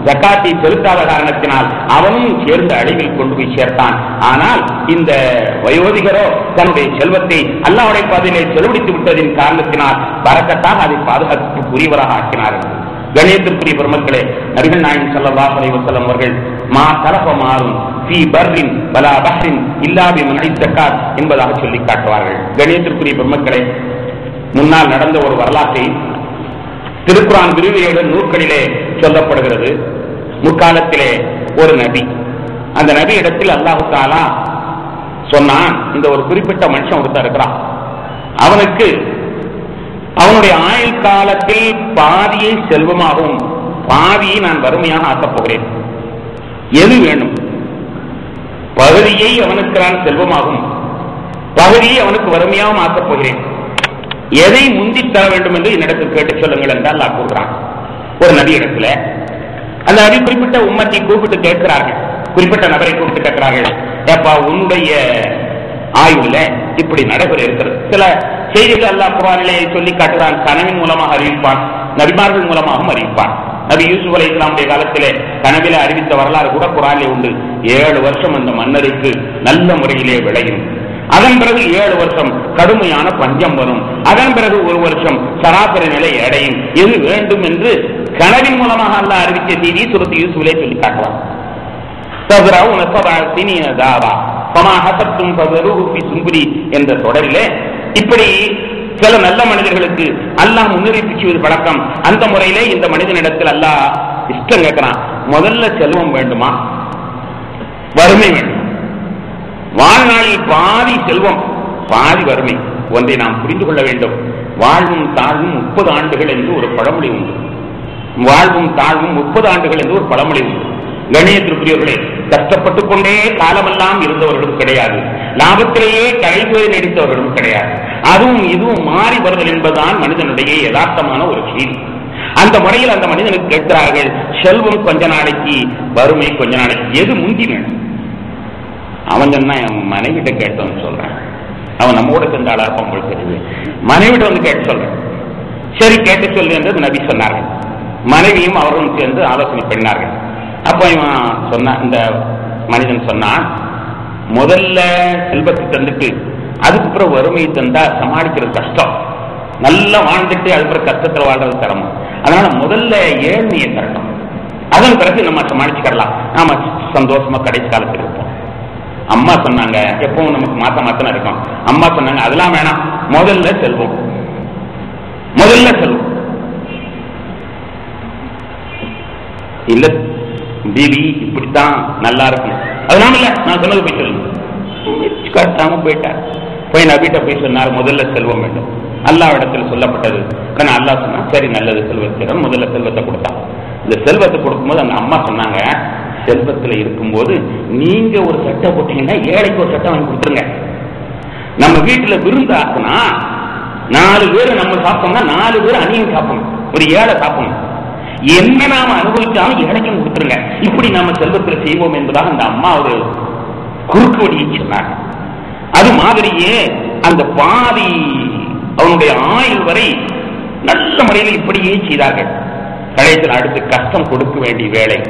ஜகாத்தை செலுத்தாத காரணத்தினால் அவனும் சேர்ந்த அழிவில் கொண்டு போய் சேர்த்தான். ஆனால் இந்த வயோதிகரோ தன்னுடைய செல்வத்தை அல்லாஹ்வுடைய பாதையிலே செலவழித்து விட்டதின் காரணத்தினால் பரக்கத்தாக அதை பாதுகாப்புக்குரியவராக ஆக்கினார்கள். கணேசத்திற்குரிய பெருமக்களே, நபிகள் நாயகம் ஸல்லல்லாஹு அலைஹி வஸல்லம் அவர்கள் மா தலஃப மாரும் ஃபீ பர்ரின் வலா பஹ்ரின் இல்லா பிமன்இ ஸகாத் என்பதாக சொல்லி காட்டுவார்கள். கணேசத்திற்குரிய பெருமக்களே, முன்னால் நடந்த ஒரு வரலாற்றை திருக்குர்ஆன் விரிவுரையுடன் நூற்களிலே சொல்லப்படுகிறது. முற்காலத்திலே ஒரு நபி, அந்த நபி இடத்தில் அல்லாஹ் தஆலா சொன்னான், இந்த ஒரு குறிப்பிட்ட மனுஷன் ஒருத்தர் இருக்கிறான், அவனுக்கு அவனுடைய ஆயுள் காலத்தில் பாதியை செல்வமாகவும் பாதியை நான் வறுமையாக ஆக்கப் போகிறேன். எது வேணும்? பகுதியை அவனுக்கு நான் செல்வமாகும், பகுதியை அவனுக்கு வறுமையாகவும் ஆக்கப் போகிறேன். எதை முந்தி தர வேண்டும் என்று என்னிடத்தில் கேட்டு சொல்லுங்கள் என்றால் அல்லாஹ் கூறுகிறான். ஒரு நபி இடத்துல அந்த நபி குறிப்பிட்ட உம்மத்தை கூப்பிட்டு கேட்கிறார்கள், குறிப்பிட்ட நபரை கூப்பிட்டு கேட்கிறார்கள், ஏப்பா உன்னுடைய ஆய்வுல இப்படி நடைபெற இருக்கிறது. சில செய்திகள் அல்லாஹ் குர்ஆனிலே சொல்லி காட்டுகிறான், கனவின் மூலமாக அறிவிப்பான், நபிமார்கள் மூலமாகவும் அறிவிப்பான். நபி யூசுப் அலைஹிஸ்ஸலாமுடைய காலத்திலே கனவிலே அறிவித்த வரலாறு கூட குர்ஆனிலே உண்டு. 7 வருஷம் அந்த மன்னருக்கு நல்ல முறையிலே விளையும், அதன் பிறகு 7 வருஷம் கடுமையான பஞ்சம் வரும், அதன் பிறகு 1 வருஷம் சராசரி நிலை அடையும். எது வேண்டும் என்று கனவின் மூலமாக அல்லாஹ் அறிவித்த செய்தி சூரத் யூசுஃபிலே சொல்லி காட்டுவான். என்ற தொடரிலே இப்படி சில நல்ல மனிதர்களுக்கு அல்லாஹ் முன்னறிவிப்பு செய்வது பழக்கம். அந்த முறையிலே இந்த மனிதனிடத்தில் அல்லாஹ் இஷ்டம் கேட்கிறான். முதல்ல செல்வம் வேண்டுமா, வறுமை வேண்டும்? வாழ்நாளில் பாதி செல்வம் பாதி வறுமை. ஒன்றை நாம் புரிந்து கொள்ள வேண்டும். வாழ்வும் தாழ்வும் 30 ஆண்டுகள் என்று ஒரு பழமொழி உண்டு. வாழ்வும் தாழ்வும் 30 ஆண்டுகள் என்று ஒரு பழமொழி உண்டு. கணியத்திற்குரியவர்களே, கஷ்டப்பட்டுக் கொண்டே காலமெல்லாம் இருந்தவர்களும் கிடையாது, லாபத்திலேயே கடைபோய் நடித்தவர்களும் கிடையாது. அதுவும் இதுவும் மாறி வருதல் என்பதுதான் மனிதனுடைய யதார்த்தமான ஒரு செய்தி. அந்த முறையில் அந்த மனிதனுக்கு கேட்கிறார்கள், செல்வம் கொஞ்ச நாளைக்கு, வறுமை கொஞ்ச நாளைக்கு, எது முந்தி வேணும்? அவன் சொன்னா என் மனைவிட்ட கேட்டோன்னு சொல்றேன். அவன் நம்மோட சென்றாளா பொங்கல் தெரியுது, மனைவிட்ட வந்து கேட்டு சொல்றேன். சரி கேட்டு சொல்லு என்று நபி சொன்னார்கள். மனைவியும் அவர்களும் சேர்ந்து ஆலோசனை பண்ணினார்கள். அப்ப இவன் சொன்ன, இந்த மனிதன் சொன்னான், முதல்ல செல்வத்தை தந்துட்டு அதுக்கப்புறம் வறுமையை தந்தா சமாளிக்கிறது கஷ்டம், நல்லா வாழ்ந்துட்டு அதுக்கப்புறம் கஷ்டத்தில் வாழ்றது சிரமம். அதனால முதல்ல ஏழ்மையை தரணும், அதன் பிறகு நம்ம சமாளிச்சுக்கலாம், நாம சந்தோஷமா கடைசி காலத்தில் இருப்போம். அம்மா சொன்னாங்க, எப்பவும் நமக்கு மாத்தம் இருக்கும். அம்மா சொன்னாங்க, அதெல்லாம் வேணாம், முதல்ல செல்வம், முதல்ல செல்வம். இல்ல பிபி இப்படித்தான் நல்லா இருக்கும், அதனால இல்ல நான் சொன்னது போய் சொல்லுங்க. கட்டாம போயிட்டார். போய் நபிட்ட போய் சொன்னார், முதல்ல செல்வம் வேண்டும். அல்லாஹ் இடத்துல சொல்லப்பட்டது. அல்லாஹ் சொன்னா சரி நல்லது, செல்வத்தை முதல்ல செல்வத்தை கொடுத்தான். இந்த செல்வத்தை கொடுக்கும்போது அந்த அம்மா சொன்னாங்க, செல்வத்துல இருக்கும்போது நீங்க ஒரு சட்டை போட்டீங்கன்னா ஏழைக்கு ஒரு சட்டை வாங்கி கொடுத்துருங்க. நம்ம வீட்டுல விருந்து ஆக்குனா 4 பேர் நம்ம சாப்பிட்டோம்னா 4 பேர் அணியும் சாப்பிடணும், ஒரு ஏழை சாப்பிடணும். என்ன நாம அனுபவிச்சாலும் ஏழைக்கும் கொடுத்துருங்க. இப்படி நாம செல்வத்தில் செய்வோம் என்பதாக அந்த அம்மா ஒரு குறுக்கு வழியை சொன்னாங்க. அது மாதிரியே அந்த பாதி அவனுடைய ஆயுள் வரை நல்ல முறையில் இப்படியே செய்தார்கள். கடைசியில் அடுத்து கஷ்டம் கொடுக்க வேண்டிய வேலை.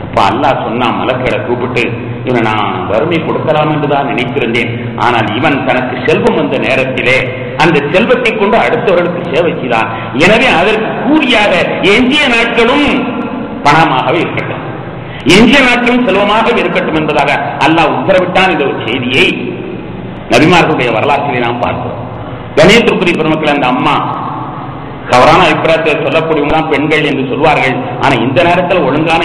அப்ப அல்லாஹ் சொன்னா, மலக்களை கூப்பிட்டு, இவனை நான் வறுமை கொடுக்கலாம் என்றுதான் நினைத்திருந்தேன், ஆனால் இவன் தனக்கு செல்வம் வந்த நேரத்திலே அந்த செல்வத்தை கொண்டு அடுத்தவர்களுக்கு சேவை செய்தான். எனவே அதற்கு கூலியாக எஞ்சிய நாட்களும் பணமாகவே இருக்கட்டும், எஞ்சிய நாட்களும் செல்வமாகவே இருக்கட்டும் என்பதாக அல்லாஹ் உத்தரவிட்டான். இந்த ஒரு செய்தியை நபிமார்களுடைய வரலாற்றிலே நாம் பார்க்கிறோம். கணேசத்துக்குரிய பெருமக்கள், அந்த அம்மா தவறான அபிப்பிராயத்தை சொல்லக்கூடியவங்கதான் பெண்கள் என்று சொல்வார்கள். ஆனா இந்த நேரத்தில் ஒழுங்கான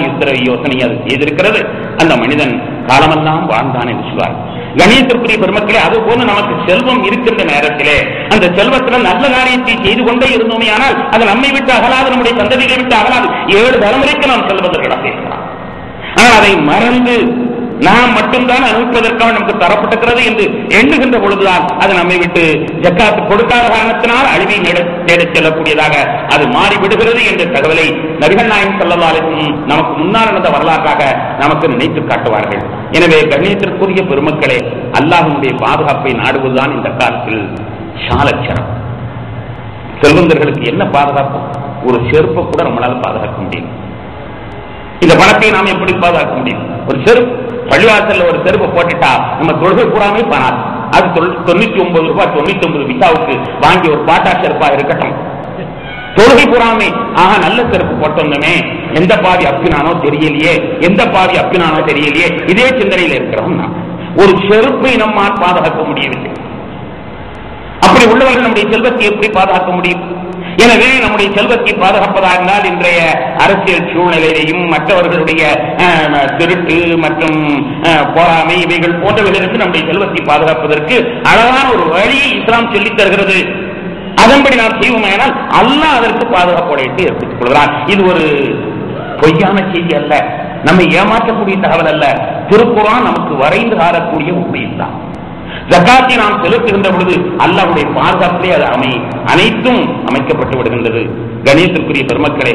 யோசனை அது செய்திருக்கிறது. அந்த மனிதன் காலமெல்லாம் வாழ்ந்தான் என்று சொல்வார். கணேசத்திற்குரிய பெருமக்களே, அது போல நமக்கு செல்வம் இருக்கின்ற நேரத்திலே அந்த செல்வத்தில் நல்ல காரியத்தை செய்து கொண்டே இருந்தோமே ஆனால் அது நம்மை விட்டு அகலாது, நம்முடைய சந்ததிகளை விட்டு அகலாது. 7 தலைமுறைக்கு நாம் செல்வதற்காக பேசலாம். ஆனால் அதை மறந்து நாம் மட்டும்தான் அனுப்பதற்காக நமக்கு தரப்பட்டிருக்கிறது என்று எண்ணுகின்ற பொழுதுதான் அது நம்மை விட்டு ஜக்காத்து கொடுக்காத காரணத்தினால் அழிவை தேடச் செல்லக்கூடியதாக அது மாறிவிடுகிறது என்ற தகவலை நபிகள் நாயகம் ஸல்லல்லாஹு அலைஹி வஸல்லம் நமக்கு முன்னால் நடந்த வரலாற்றாக நமக்கு நினைத்து காட்டுவார்கள். எனவே கண்ணியத்திற்குரிய பெருமக்களே, அல்லாஹ்வுடைய பாதுகாப்பை நாடுவதுதான் இந்த காலத்தில் சாலச்சரம். செல்வந்தர்களுக்கு என்ன பாதுகாப்பு? ஒரு செருப்பை கூட நம்மளால பாதுகாக்க முடியும். இந்த பணத்தை நாம் எப்படி பாதுகாக்க முடியும்? ஒரு செருப்பு, பள்ளிவாசல்ல ஒரு செருப்பை போட்டுட்டா நம்ம தொழுகை கூடாமே பண்ணாது. அது 99 ரூபாய் 99 பைசாவுக்கு வாங்கி ஒரு பாட்டா செருப்பா இருக்கட்டும், தொழுகை கூடாமே ஆக நல்ல செருப்பு போட்டோமே, எந்த பாவி அப்பினானோ தெரியலையே, எந்த பாவி அப்பினானோ தெரியலையே, இதே சிந்தனையில் இருக்கிறோம். ஒரு செருப்பை நம்மால் பாதுகாக்க முடியவில்லை. அப்படி உள்ளவர்கள் நம்முடைய செல்வத்தை எப்படி பாதுகாக்க முடியும்? எனவே நம்முடைய செல்வத்தை பாதுகாப்பதாக இருந்தால் இன்றைய அரசியல் சூழ்நிலையிலையும் மற்றவர்களுடைய திருட்டு மற்றும் போராமை இவைகள் போன்றவைகளுக்கு நம்முடைய செல்வத்தை பாதுகாப்பதற்கு அழகான ஒரு வழியை இஸ்லாம் சொல்லித் தருகிறது. அதன்படி நாம் செய்வோமானால் அல்லாஹ் அதற்கு பாதுகாப்போடு எடுத்துக் கொள்கிறான். இது ஒரு பொய்யான செய்தி அல்ல, நம்மை ஏமாற்றக்கூடிய தகவல் அல்ல. திருக்குர்ஆன் நமக்கு வரைந்து காணக்கூடிய உண்மைதான். ஜகாத்தை நாம் செலுத்துகின்ற பொழுது அல்லாஹ்வுடைய பாதுகாப்பிலே அது அனைத்தும் அமைக்கப்பட்டு விடுகின்றது. கணியத்திற்குரிய பெருமக்களே,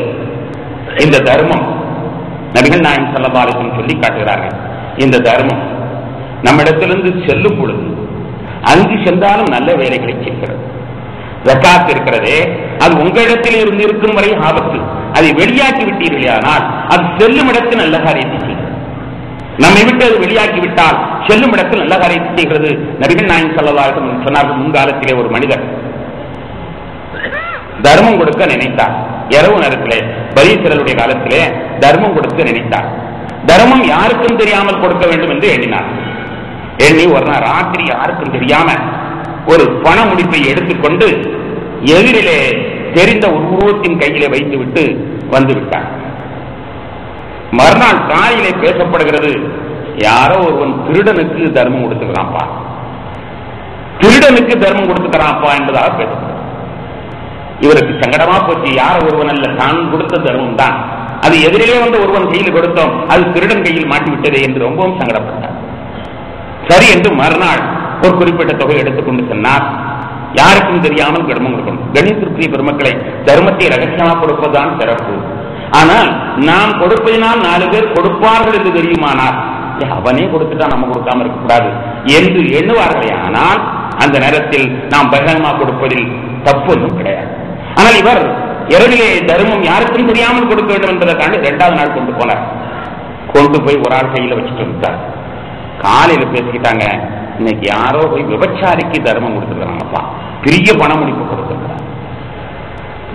இந்த தர்மம் நபிகள் நாயகம் ஸல்லல்லாஹு அலைஹி வஸல்லம் சொல்லி காட்டுகிறார்கள். இந்த தர்மம் நம்மிடத்திலிருந்து செல்லும் பொழுது அங்கு சென்றாலும் நல்ல வேலைகளை செய்கிறது. ஜகாத் இருக்கிறதே, அது உங்களிடத்தில் இருந்து இருக்கும் வரை ஆபத்து. அதை வெளியாக்கி விட்டீர்களே ஆனால் அது செல்லும் இடத்தில் நல்ல காரியத்தை செய்கிறது. நம்மை விட்டு அது வெளியாக்கி விட்டால் செல்லும் இடத்தில் நல்ல காரியத்தை செய்கிறது. நபிகள் நாயகம் ஸல்லல்லாஹு அலைஹி வஸல்லம் சொன்னார்கள், முன்காலத்திலே ஒரு மனிதர் தர்மம் கொடுக்க நினைத்தார். இரவு நேரத்திலே பரீசருடைய காலத்திலே தர்மம் கொடுக்க நினைத்தார். தர்மம் யாருக்கும் தெரியாமல் கொடுக்க வேண்டும் என்று எண்ணினார். எண்ணி ஒரு நாள் ராத்திரி யாருக்கும் தெரியாம ஒரு பண முடிப்பை எடுத்துக்கொண்டு எதிரிலே தெரிந்த ஒரு உருவத்தின் கையிலே வைத்துவிட்டு வந்து விட்டார். மறுநாள் காலையிலே பேசப்படுகிறது, யாரோ ஒருவன் திருடனுக்கு தர்மம் கொடுத்துக்கிறான்ப்பா, திருடனுக்கு தர்மம் கொடுத்துக்கிறான்ப்பா என்பதாக பேசப்படுகிறது. இவருக்கு சங்கடமா போச்சு. யார் ஒருவன் அல்ல, தான் கொடுத்த தர்மம் தான், அது எதிரிலே வந்து ஒருவன் கையில் கொடுத்தோம், அது திருடன் கையில் மாட்டிவிட்டதே என்று ரொம்பவும் சங்கடப்பட்டார். சரி என்று மறுநாள் ஒரு குறிப்பிட்ட தொகை எடுத்துக்கொண்டு சொன்னார். யாருக்கும் தெரியாமல் தர்மம் கொடுக்கணும். கணித்திற்குரிய பெருமக்களை, தர்மத்தை ரகசியமாக கொடுப்பதுதான் சிறப்பு. ஆனால் நாம் கொடுப்பதினால் 4 பேர் கொடுப்பார்கள் என்று தெரியுமானால் அவனே கொடுத்துட்டா நம்ம கொடுக்காம இருக்கக்கூடாது என்று எண்ணுவார்களே. ஆனால் அந்த நேரத்தில் நாம் பகிரங்கமாக கொடுப்பதில் தப்பு ஒன்றும் கிடையாது. ஆனால் இவர் இரவிலே தர்மம் யாருக்கும் தெரியாமல் கொடுக்க வேண்டும் என்பதற்கான 2வது நாள் கொண்டு போனார். கொண்டு போய் ஒரு ஆள் கையில வச்சுட்டு இருந்தார். காலையில பேசிக்கிட்டாங்க, இன்னைக்கு யாரோ போய் விபச்சாரிக்கு தர்மம் கொடுத்துருக்காங்கப்பா, பெரிய பண முடிப்பு கொடுத்துருக்கிறார்.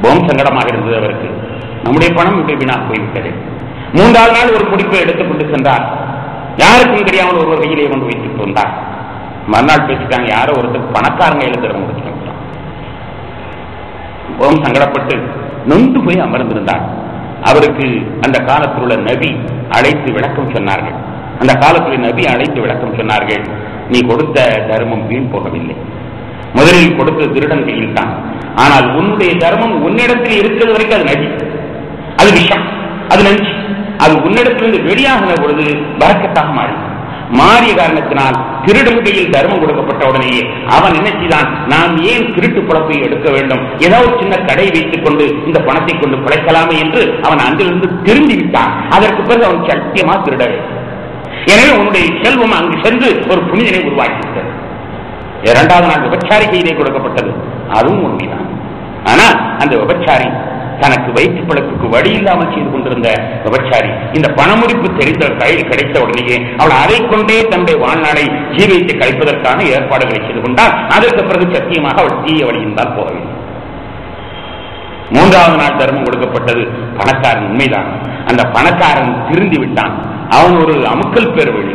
ரொம்ப சங்கடமாக இருந்தது அவருக்கு. நம்முடைய பணம் இப்படி வீணா போய்விட்டது. 3வது நாள் ஒரு முடிப்பை எடுத்துக்கொண்டு சென்றார். யாருக்கும் தெரியாமல் ஒருவர் கையிலே கொண்டு வைத்துட்டு வந்தார். மறுநாள் பேசிட்டாங்க, யாரோ ஒருத்தர் பணக்காரங்க கையில தர்மம் கொடுத்துட்டு ரொம்ப சங்கடப்பட்டு நொந்து போய் அமர்ந்திருந்தார். அவருக்கு அந்த காலத்தில் உள்ள நபி அழைத்து விளக்கம் சொன்னார்கள். அந்த காலத்தில் நபி அழைத்து விளக்கம் சொன்னார்கள், நீ கொடுத்த தர்மம் வீண் போகவில்லை. முதலில் கொடுத்த திருடன் கையில் தான். ஆனால் உன்னுடைய தர்மம் உன்னிடத்தில் இருக்கிறது வரைக்கும் அது நதி, அது விஷம், அது நஞ்சு. அது உன்னிடத்திலிருந்து வெளியாகின பொழுது பரக்கத்தாக மாறிய காரணத்தினால் திருடன் கையில் தர்மம் கொடுக்கப்பட்ட உடனேயே அவன் என்ன செய்தான், நாம் ஏன் திருட்டு பழப்பை எடுக்க வேண்டும், ஏதாவது சின்ன கடை வைத்துக் கொண்டு இந்த பணத்தை கொண்டு பிழைக்கலாமே என்று அவன் அங்கிருந்து திரும்பி விட்டான். அதற்கு பிறகு அவன் சத்தியமா திருட வேண்டும். எனவே உன்னுடைய செல்வம் அங்கு சென்று ஒரு புனிதனை உருவாக்கிவிட்டது. 2வது நாள் விபச்சாரி கையிலே கொடுக்கப்பட்டது, அதுவும் உண்மைதான். ஆனால் அந்த விபச்சாரி தனக்கு வயிற்று பிழைப்புக்கு வழி இல்லாமல் செய்து கொண்டிருந்த விபச்சாரி இந்த பணமுடிப்பு தெரிந்த கையில் கிடைத்த உடனேயே அவள் அதை கொண்டே தன்னுடைய வாழ்நாளை ஜீவித்து கழிப்பதற்கான ஏற்பாடுகளை செய்து கொண்டால் அதற்கு பிறகு சத்தியமாக அவள் தீய வழியிருந்தால் போகவில்லை. 3வது நாள் தர்மம் கொடுக்கப்பட்டது. பணக்காரன் உண்மைதான், அந்த பணக்காரன் திருந்தி விட்டான். அவன் ஒரு அமுக்கல் பேர் வழி,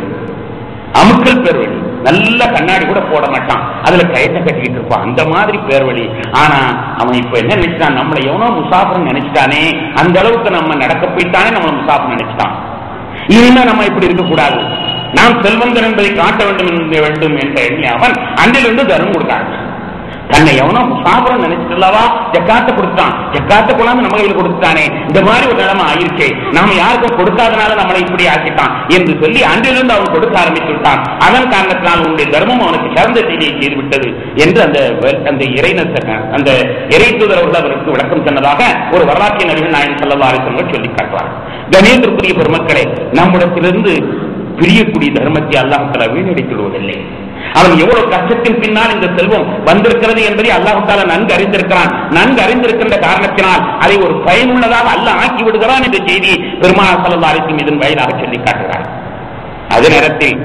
நல்ல கண்ணாடி கூட போட மாட்டான், அதுல கயத்தை கட்டிக்கிட்டு இருப்பான், அந்த மாதிரி பேர் வழி. ஆனா அவன் இப்ப என்ன நினைச்சிட்டான், நம்மளை எவனோ முசாஃபர் நினைச்சிட்டானே, அந்த அளவுக்கு நம்ம நடக்க போயிட்டானே நம்மளை முசாஃபர் நினைச்சிட்டான். இனிமே நம்ம இப்படி இருக்கக்கூடாது, நாம் செல்வந்தன் என்பதை காட்ட வேண்டும் என்ற எண்ணி அவன் அன்றிலிருந்து தர்மம் கொடுத்தாங்க. தன்னை எவனோ முசாஃபர் நினைச்சிட்டுலவா ஜக்காத்தை கொடுத்தான், ஜக்காத்தை கொண்டாந்து நம்ம கையில் கொடுத்தானே, இந்த மாதிரி ஒரு நிலைமை ஆயிருச்சே, நாம யாருக்கும் கொடுக்காதனால நம்மளை இப்படி ஆக்கிட்டான் என்று சொல்லி அன்றிலிருந்து அவன் கொடுக்க ஆரம்பித்து விட்டான். அதன் காரணத்தினால் உன்னுடைய தர்மம் அவனுக்கு சிறந்த செய்தியை செய்துவிட்டது என்று அந்த இறை தூதரவர்கள் அவருக்கு விளக்கம் சொன்னதாக ஒரு வரலாற்று நபிகள் நாயகம் ஸல்லல்லாஹு அலைஹி வஸல்லம் சொல்லி காட்டுவார். கணேந்திரக்குரிய பெருமக்களே, நம்மிடத்திலிருந்து பிரியக்கூடிய தர்மத்தை அல்லாஹ் தஆலா வீணடித்துவிடுவதில்லை. அவன் எவ்வளவு கஷ்டத்தின் பின்னால் இந்த செல்வம் வந்திருக்கிறது என்பதை அல்லாஹ் தஆலா நன்கு அறிந்திருக்கிறான். நன்கு அறிந்திருக்கின்ற காரணத்தினால் அதை ஒரு பயனுள்ளதாக அல்லாஹ் ஆக்கி விடுகிறான் என்ற செய்தி பெருமானார் ஸல்லல்லாஹு அலைஹி வஸல்லம் இதன் வாயிலாக சொல்லி காட்டுகிறார். அதே நேரத்தில்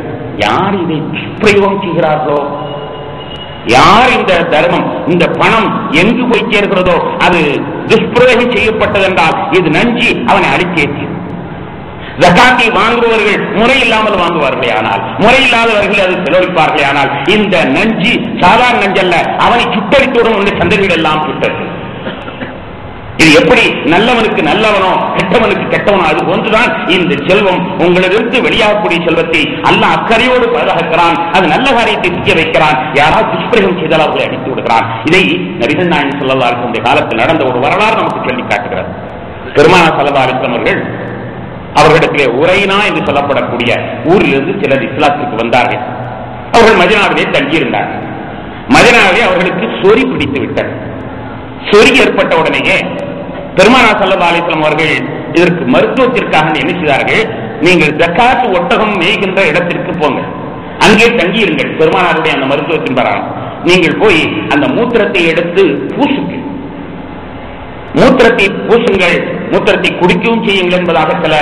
யார் இதை துஷ்பிரயோகம் செய்கிறார்களோ, யார் இந்த தர்மம் இந்த பணம் எங்கு போய் சேர்கிறதோ அது துஷ்பிரயோகம் செய்யப்பட்டது என்றால் இது நஞ்சி அவனை அழித்தேற்றி. ஜகாத்தை வாங்குபவர்கள் முறையில்லாமல் வாங்குவார்களே ஆனால், முறையில்லாதவர்கள் அதை செலவழிப்பார்களே ஆனால் இந்த நஞ்சி சாதாரண நஞ்சல்ல, அவனை சுட்டரித்துடன் உள்ள சந்ததிகள் எல்லாம் சுட்டது. இது எப்படி நல்லவனுக்கு நல்லவனோ கெட்டவனுக்கு கெட்டவனோ அது போன்றுதான் இந்த செல்வம். உங்களிலிருந்து வெளியாகக்கூடிய செல்வத்தை அல்லாஹ் அக்கறையோடு பாதுகாக்கிறான், அது நல்ல காரியத்தை செய்ய வைக்கிறான். யாராவது துஷ்பிரயோகம் செய்தால் அவர்களை அடித்து விடுகிறான். இதை நபிகள் நாயகம் ஸல்லல்லாஹு அலைஹி வஸல்லம் காலத்தில் நடந்த ஒரு வரலாறு நமக்கு சொல்லி காட்டுகிறது. பெருமானார் ஸல்லல்லாஹு அலைஹி வஸல்லம் அவர்களிடத்திலே உரைனா என்று சொல்லப்படக்கூடிய ஊரிலிருந்து சிலர் இஸ்லாத்திற்கு வந்தார்கள். அவர்கள் மதீனாவிலே தங்கியிருந்தார்கள். மதீனாவிலே அவர்களுக்கு சொறி பிடித்து விட்டது. சொறி ஏற்பட்ட உடனேயே பெருமானார் ஸல்லல்லாஹு அலைஹி வஸல்லம் அவர்கள் இதற்கு மருத்துவத்திற்காக என்ன செய்தார்கள், நீங்கள் ஜக்காத் ஒட்டகம் மேய்கின்ற இடத்திற்கு போங்க, அங்கே தங்கியிருங்கள். பெருமானாருடைய அந்த மருத்துவத்தின் பராமம் நீங்கள் போய் அந்த மூத்திரத்தை எடுத்து பூசுங்கள், மூத்திரத்தை பூசுங்கள், மூத்திரத்தை குடிக்கவும் செய்யுங்கள் என்பதாக சில